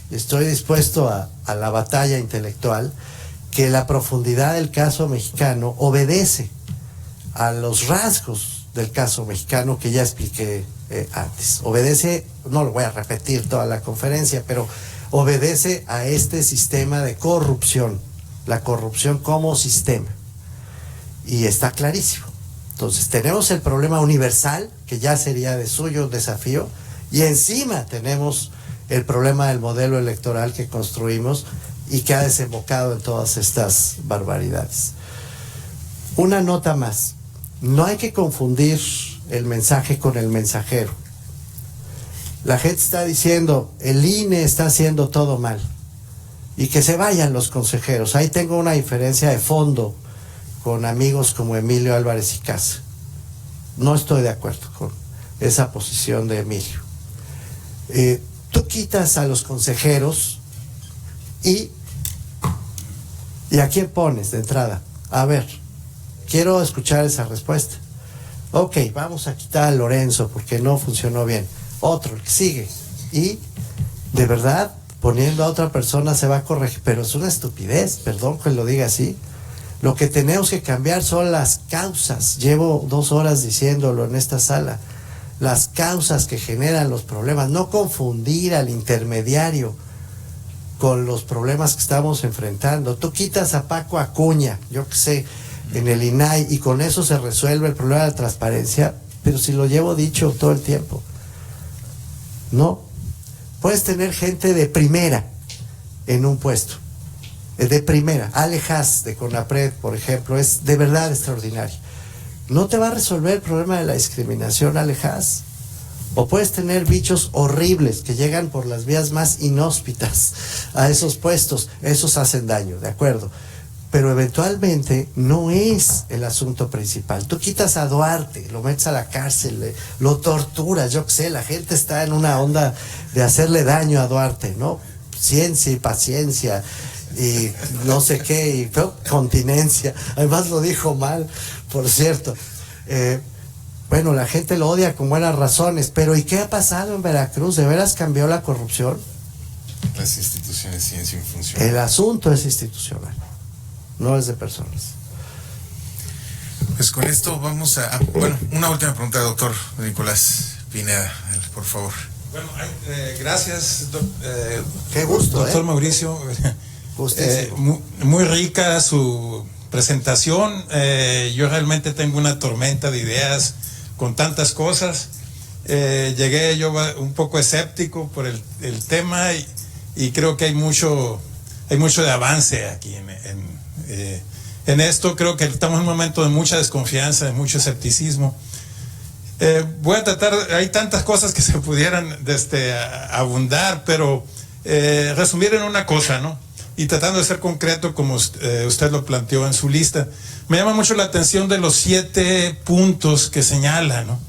[SPEAKER 2] estoy dispuesto a la batalla intelectual, que la profundidad del caso mexicano obedece a los rasgos del caso mexicano que ya expliqué antes. Obedece, no lo voy a repetir toda la conferencia, pero obedece a este sistema de corrupción, la corrupción como sistema. Y está clarísimo. Entonces tenemos el problema universal, que ya sería de suyo desafío, y encima tenemos el problema del modelo electoral que construimos y que ha desembocado en todas estas barbaridades. Una nota más. No hay que confundir el mensaje con el mensajero. La gente está diciendo, el INE está haciendo todo mal y que se vayan los consejeros. Ahí tengo una diferencia de fondo con amigos como Emilio Álvarez y Casa. No estoy de acuerdo con esa posición de Emilio. Tú quitas a los consejeros y ¿a quién pones de entrada? A ver, quiero escuchar esa respuesta. Ok, vamos a quitar a Lorenzo porque no funcionó bien. Otro, el que sigue. Y, de verdad, poniendo a otra persona se va a corregir. Pero es una estupidez, perdón que lo diga así. Lo que tenemos que cambiar son las causas. Llevo 2 horas diciéndolo en esta sala. Las causas que generan los problemas. No confundir al intermediario con los problemas que estamos enfrentando. Tú quitas a Paco Acuña, yo qué sé, en el INAI, y con eso se resuelve el problema de la transparencia, pero si lo llevo dicho todo el tiempo. No. Puedes tener gente de primera en un puesto. De primera. Ale Haas de CONAPRED, por ejemplo, es de verdad extraordinario. No te va a resolver el problema de la discriminación, Ale Haas. O puedes tener bichos horribles que llegan por las vías más inhóspitas a esos puestos. Esos hacen daño, de acuerdo. Pero eventualmente no es el asunto principal. Tú quitas a Duarte, lo metes a la cárcel, lo torturas, yo qué sé, la gente está en una onda de hacerle daño a Duarte, ¿no? Ciencia y paciencia y no sé qué, y continencia. Además lo dijo mal, por cierto. Bueno, la gente lo odia con buenas razones, pero ¿y qué ha pasado en Veracruz? ¿De veras cambió la corrupción?
[SPEAKER 1] Las instituciones siguen sin función.
[SPEAKER 2] El asunto es institucional, no es de personas.
[SPEAKER 1] Pues con esto vamos bueno, una última pregunta, doctor Nicolás Pineda, por favor.
[SPEAKER 6] Bueno, gracias,
[SPEAKER 2] qué gusto,
[SPEAKER 6] doctor Mauricio. Muy rica su presentación. Yo realmente tengo una tormenta de ideas con tantas cosas. Llegué yo un poco escéptico por el tema y creo que hay mucho de avance aquí en esto. Creo que estamos en un momento de mucha desconfianza, de mucho escepticismo. Voy a tratar, hay tantas cosas que se pudieran abundar, pero resumir en una cosa, ¿no? Y tratando de ser concreto como usted lo planteó en su lista. Me llama mucho la atención de los 7 puntos que señala, ¿no?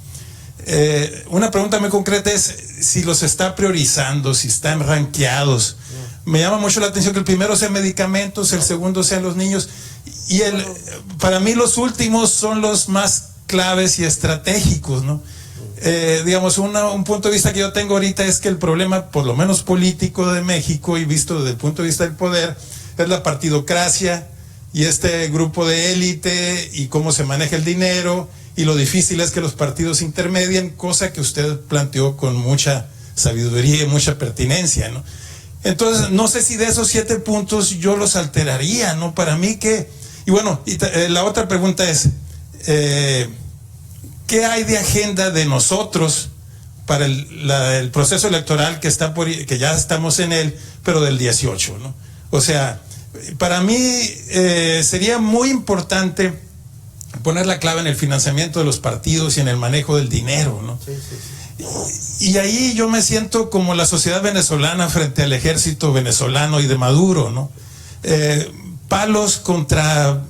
[SPEAKER 6] Una pregunta muy concreta es si los está priorizando, si están rankeados. me llama mucho la atención que el primero sea medicamentos, el segundo sean los niños, y para mí los últimos son los más claves y estratégicos, ¿no? Digamos, un punto de vista que yo tengo ahorita es que el problema, por lo menos político de México, y visto desde el punto de vista del poder, es la partidocracia y este grupo de élite y cómo se maneja el dinero, y lo difícil es que los partidos intermedien, cosa que usted planteó con mucha sabiduría y mucha pertinencia, ¿no? Entonces, no sé si de esos 7 puntos yo los alteraría, ¿no? Para mí que... Y bueno, la otra pregunta es, ¿qué hay de agenda de nosotros para el proceso electoral que ya estamos en él, pero del 18, ¿no? O sea, para mí sería muy importante poner la clave en el financiamiento de los partidos y en el manejo del dinero, ¿no? Sí, sí, sí. Y ahí yo me siento como la sociedad venezolana frente al ejército venezolano y de Maduro, ¿no? Palos contra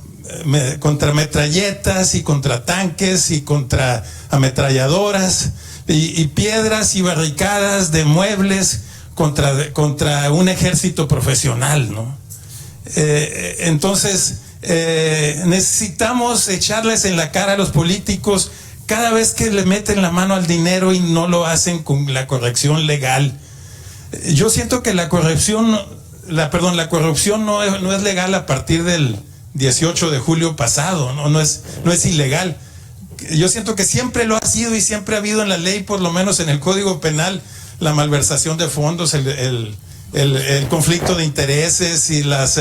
[SPEAKER 6] metralletas y contra tanques y contra ametralladoras y piedras y barricadas de muebles contra un ejército profesional, ¿no? Entonces necesitamos echarles en la cara a los políticos cada vez que le meten la mano al dinero y no lo hacen con la corrección legal. Yo siento que la corrupción no es legal a partir del 18 de julio pasado, no es ilegal. Yo siento que siempre lo ha sido y siempre ha habido en la ley, por lo menos en el Código Penal, la malversación de fondos, el conflicto de intereses y las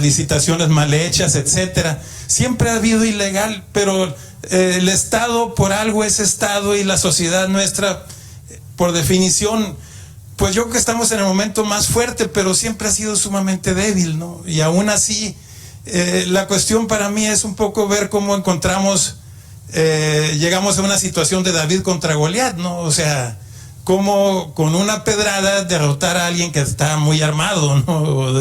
[SPEAKER 6] licitaciones mal hechas, etcétera. Siempre ha habido ilegal, pero el Estado por algo es Estado, y la sociedad nuestra, por definición, pues yo creo que estamos en el momento más fuerte, pero siempre ha sido sumamente débil, ¿no? Y aún así, la cuestión para mí es un poco ver cómo llegamos a una situación de David contra Goliat, ¿no? O sea, cómo con una pedrada derrotar a alguien que está muy armado, ¿no?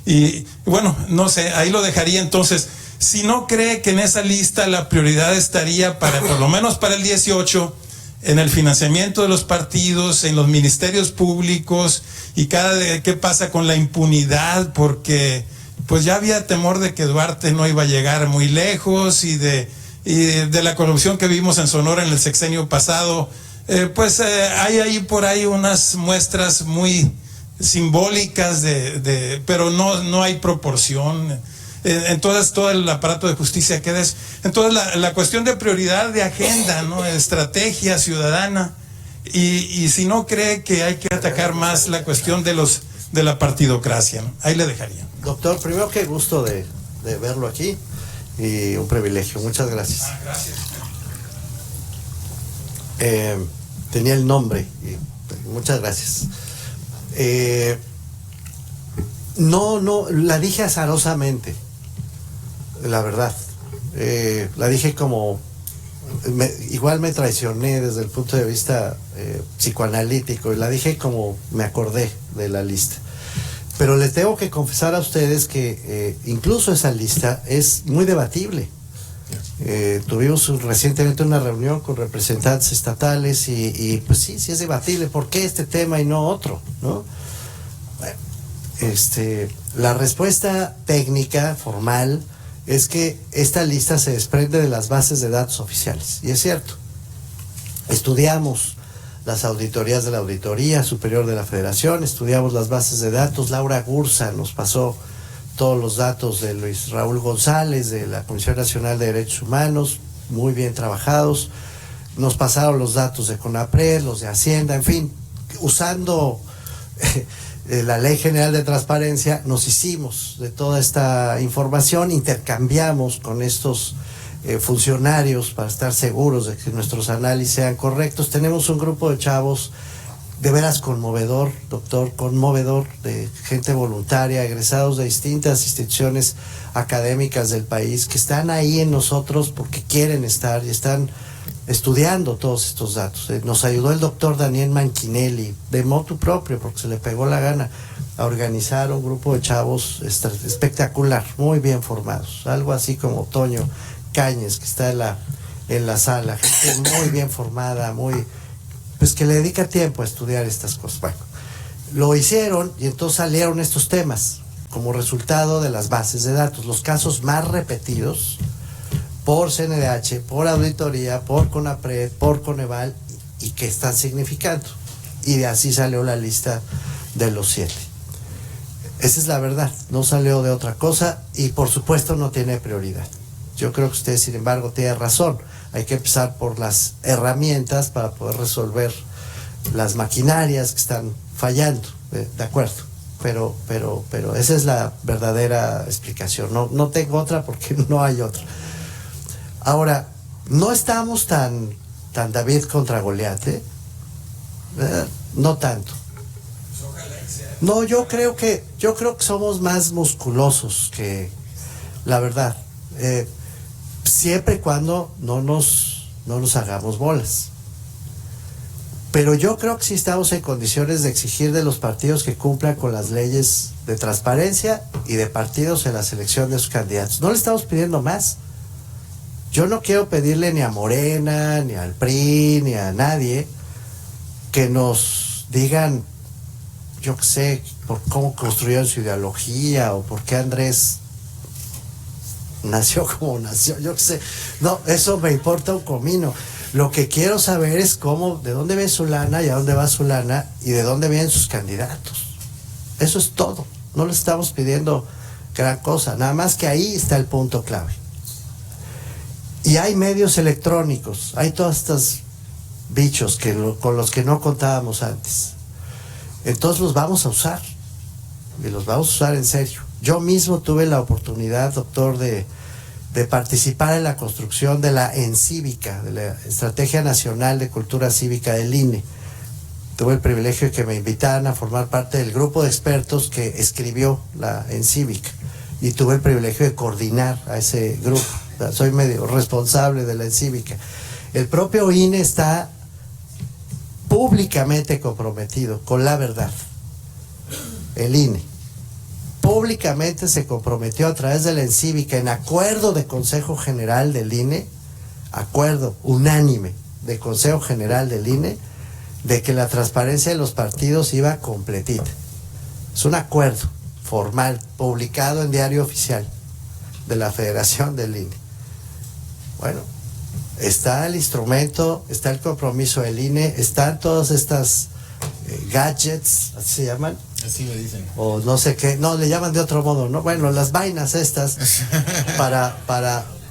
[SPEAKER 6] Y bueno, no sé, ahí lo dejaría. Entonces, si no cree que en esa lista la prioridad estaría por lo menos para el 18, en el financiamiento de los partidos, en los ministerios públicos, y qué pasa con la impunidad, porque pues ya había temor de que Duarte no iba a llegar muy lejos, y de la corrupción que vimos en Sonora en el sexenio pasado, hay ahí por ahí unas muestras muy simbólicas pero no hay proporción. Entonces todo el aparato de justicia queda eso. Entonces la cuestión de prioridad de agenda, ¿no? Estrategia ciudadana, y si no cree que hay que atacar más la cuestión de la partidocracia, ¿no? Ahí le dejaría.
[SPEAKER 2] Doctor, primero qué gusto de verlo aquí, y un privilegio, muchas gracias.
[SPEAKER 6] Gracias.
[SPEAKER 2] Tenía el nombre, muchas gracias. No, la dije azarosamente, la verdad. La dije igual me traicioné desde el punto de vista psicoanalítico, y la dije como me acordé de la lista. Pero les tengo que confesar a ustedes que incluso esa lista es muy debatible. Tuvimos recientemente una reunión con representantes estatales y pues sí es debatible. ¿Por qué este tema y no otro, no? Bueno, la respuesta técnica, formal, es que esta lista se desprende de las bases de datos oficiales. Y es cierto. Estudiamos las auditorías de la Auditoría Superior de la Federación, estudiamos las bases de datos. Laura Gursa nos pasó todos los datos de Luis Raúl González, de la Comisión Nacional de Derechos Humanos, muy bien trabajados. Nos pasaron los datos de CONAPRED, los de Hacienda, en fin, usando la Ley General de Transparencia, nos hicimos de toda esta información, intercambiamos con estos funcionarios para estar seguros de que nuestros análisis sean correctos. Tenemos un grupo de chavos de veras conmovedor, doctor, conmovedor, de gente voluntaria, egresados de distintas instituciones académicas del país, que están ahí en nosotros porque quieren estar y están estudiando todos estos datos. Nos ayudó el doctor Daniel Manchinelli, de motu propio, porque se le pegó la gana, a organizar un grupo de chavos espectacular, muy bien formados, algo así como Toño Cáñez, que está en la sala, gente muy bien formada, pues que le dedica tiempo a estudiar estas cosas. Bueno, Lo hicieron y entonces salieron estos temas como resultado de las bases de datos, los casos más repetidos por CNDH, por auditoría, por CONAPRED, por Coneval, y que están significando. Y de así salió la lista de los 7. Esa es la verdad, no salió de otra cosa y por supuesto no tiene prioridad. Yo creo que usted, sin embargo, tiene razón. Hay que empezar por las herramientas para poder resolver las maquinarias que están fallando, de acuerdo. Pero esa es la verdadera explicación. No tengo otra porque no hay otra. Ahora, no estamos tan David contra Goliat, no tanto. No, yo creo que somos más musculosos que la verdad. Siempre y cuando no nos hagamos bolas. Pero yo creo que sí estamos en condiciones de exigir de los partidos que cumplan con las leyes de transparencia y de partidos en la selección de sus candidatos. No le estamos pidiendo más. Yo no quiero pedirle ni a Morena, ni al PRI, ni a nadie que nos digan, yo qué sé, por cómo construyeron su ideología o por qué Andrés nació como nació, yo qué sé. No, eso me importa un comino. Lo que quiero saber es de dónde viene su lana y a dónde va su lana y de dónde vienen sus candidatos. Eso es todo. No le estamos pidiendo gran cosa, nada más que ahí está el punto clave. Y hay medios electrónicos, hay todos estos bichos con los que no contábamos antes. Entonces los vamos a usar, y los vamos a usar en serio. Yo mismo tuve la oportunidad, doctor, de participar en la construcción de la ENCívica, de la Estrategia Nacional de Cultura Cívica del INE. Tuve el privilegio de que me invitaran a formar parte del grupo de expertos que escribió la ENCívica, y tuve el privilegio de coordinar a ese grupo. O sea, soy medio responsable de la ENCívica. El propio INE está públicamente comprometido con la verdad. El INE públicamente se comprometió a través de la ENCívica, en acuerdo de Consejo General del INE, acuerdo unánime de Consejo General del INE, de que la transparencia de los partidos iba completita. Es un acuerdo formal, publicado en Diario Oficial de la Federación del INE. Bueno, está el instrumento, está el compromiso del INE, están todas estas gadgets, así se llaman.
[SPEAKER 1] Así le dicen.
[SPEAKER 2] O no sé qué, no, le llaman de otro modo, ¿no? Bueno, las vainas estas para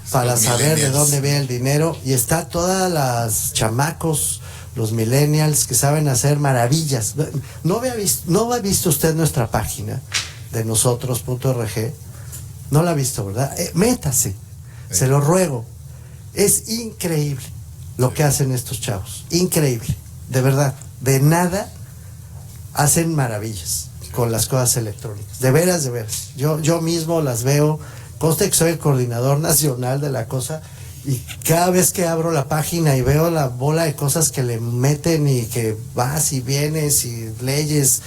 [SPEAKER 2] saber de dónde viene el dinero, y está todas las chamacos, los millennials que saben hacer maravillas. ¿No ha visto usted nuestra página de nosotros.org? No la ha visto, ¿verdad? Métase, se lo ruego. Es increíble lo que hacen estos chavos, increíble, de verdad, de nada hacen maravillas con las cosas electrónicas, de veras, de veras. Yo mismo las veo, conste que soy el coordinador nacional de la cosa, y cada vez que abro la página y veo la bola de cosas que le meten, y que vas y vienes y leyes,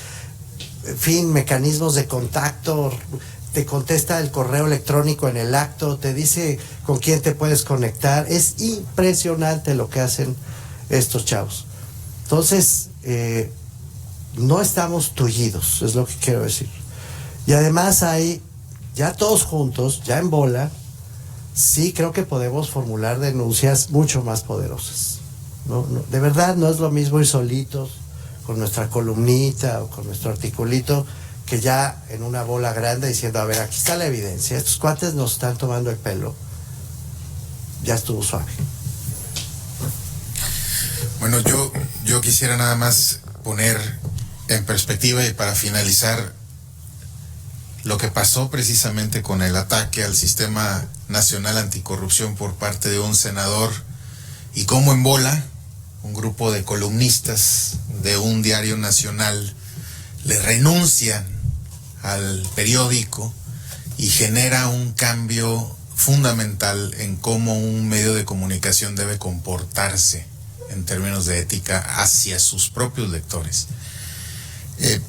[SPEAKER 2] en fin, mecanismos de contacto, te contesta el correo electrónico en el acto, te dice con quién te puedes conectar. Es impresionante lo que hacen estos chavos. Entonces, no estamos tullidos, es lo que quiero decir. Y además hay, ya todos juntos, ya en bola, sí creo que podemos formular denuncias mucho más poderosas. No, de verdad no es lo mismo ir solitos con nuestra columnita o con nuestro articulito, que ya en una bola grande diciendo, a ver, aquí está la evidencia, estos cuates nos están tomando el pelo. Ya estuvo suave.
[SPEAKER 1] Bueno, yo quisiera nada más poner en perspectiva, y para finalizar, lo que pasó precisamente con el ataque al Sistema Nacional Anticorrupción por parte de un senador, y cómo en bola un grupo de columnistas de un diario nacional le renuncian al periódico, y genera un cambio fundamental en cómo un medio de comunicación debe comportarse en términos de ética hacia sus propios lectores.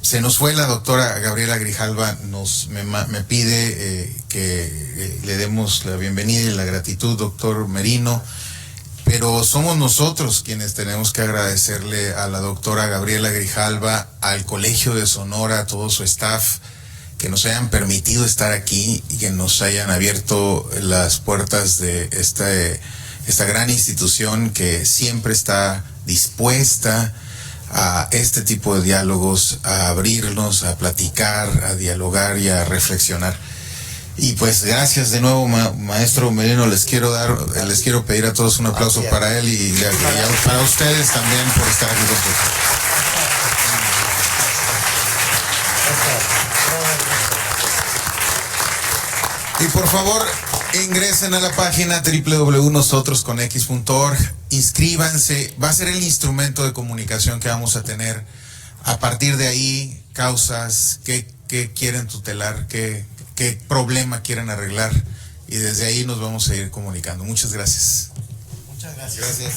[SPEAKER 1] Se nos fue la doctora Gabriela Grijalva, me pide que le demos la bienvenida y la gratitud, doctor Merino, pero somos nosotros quienes tenemos que agradecerle a la doctora Gabriela Grijalva, al Colegio de Sonora, a todo su staff, que nos hayan permitido estar aquí y que nos hayan abierto las puertas de esta gran institución que siempre está dispuesta a este tipo de diálogos, a abrirnos, a platicar, a dialogar y a reflexionar. Y pues gracias de nuevo, maestro Merino. Les quiero pedir a todos un aplauso para él y para ustedes también por estar aquí con nosotros. Y por favor, ingresen a la página www.nosotrosconx.org, inscríbanse, va a ser el instrumento de comunicación que vamos a tener. A partir de ahí, causas, qué quieren tutelar, qué problema quieren arreglar, y desde ahí nos vamos a ir comunicando. Muchas gracias.
[SPEAKER 2] Muchas gracias. Gracias.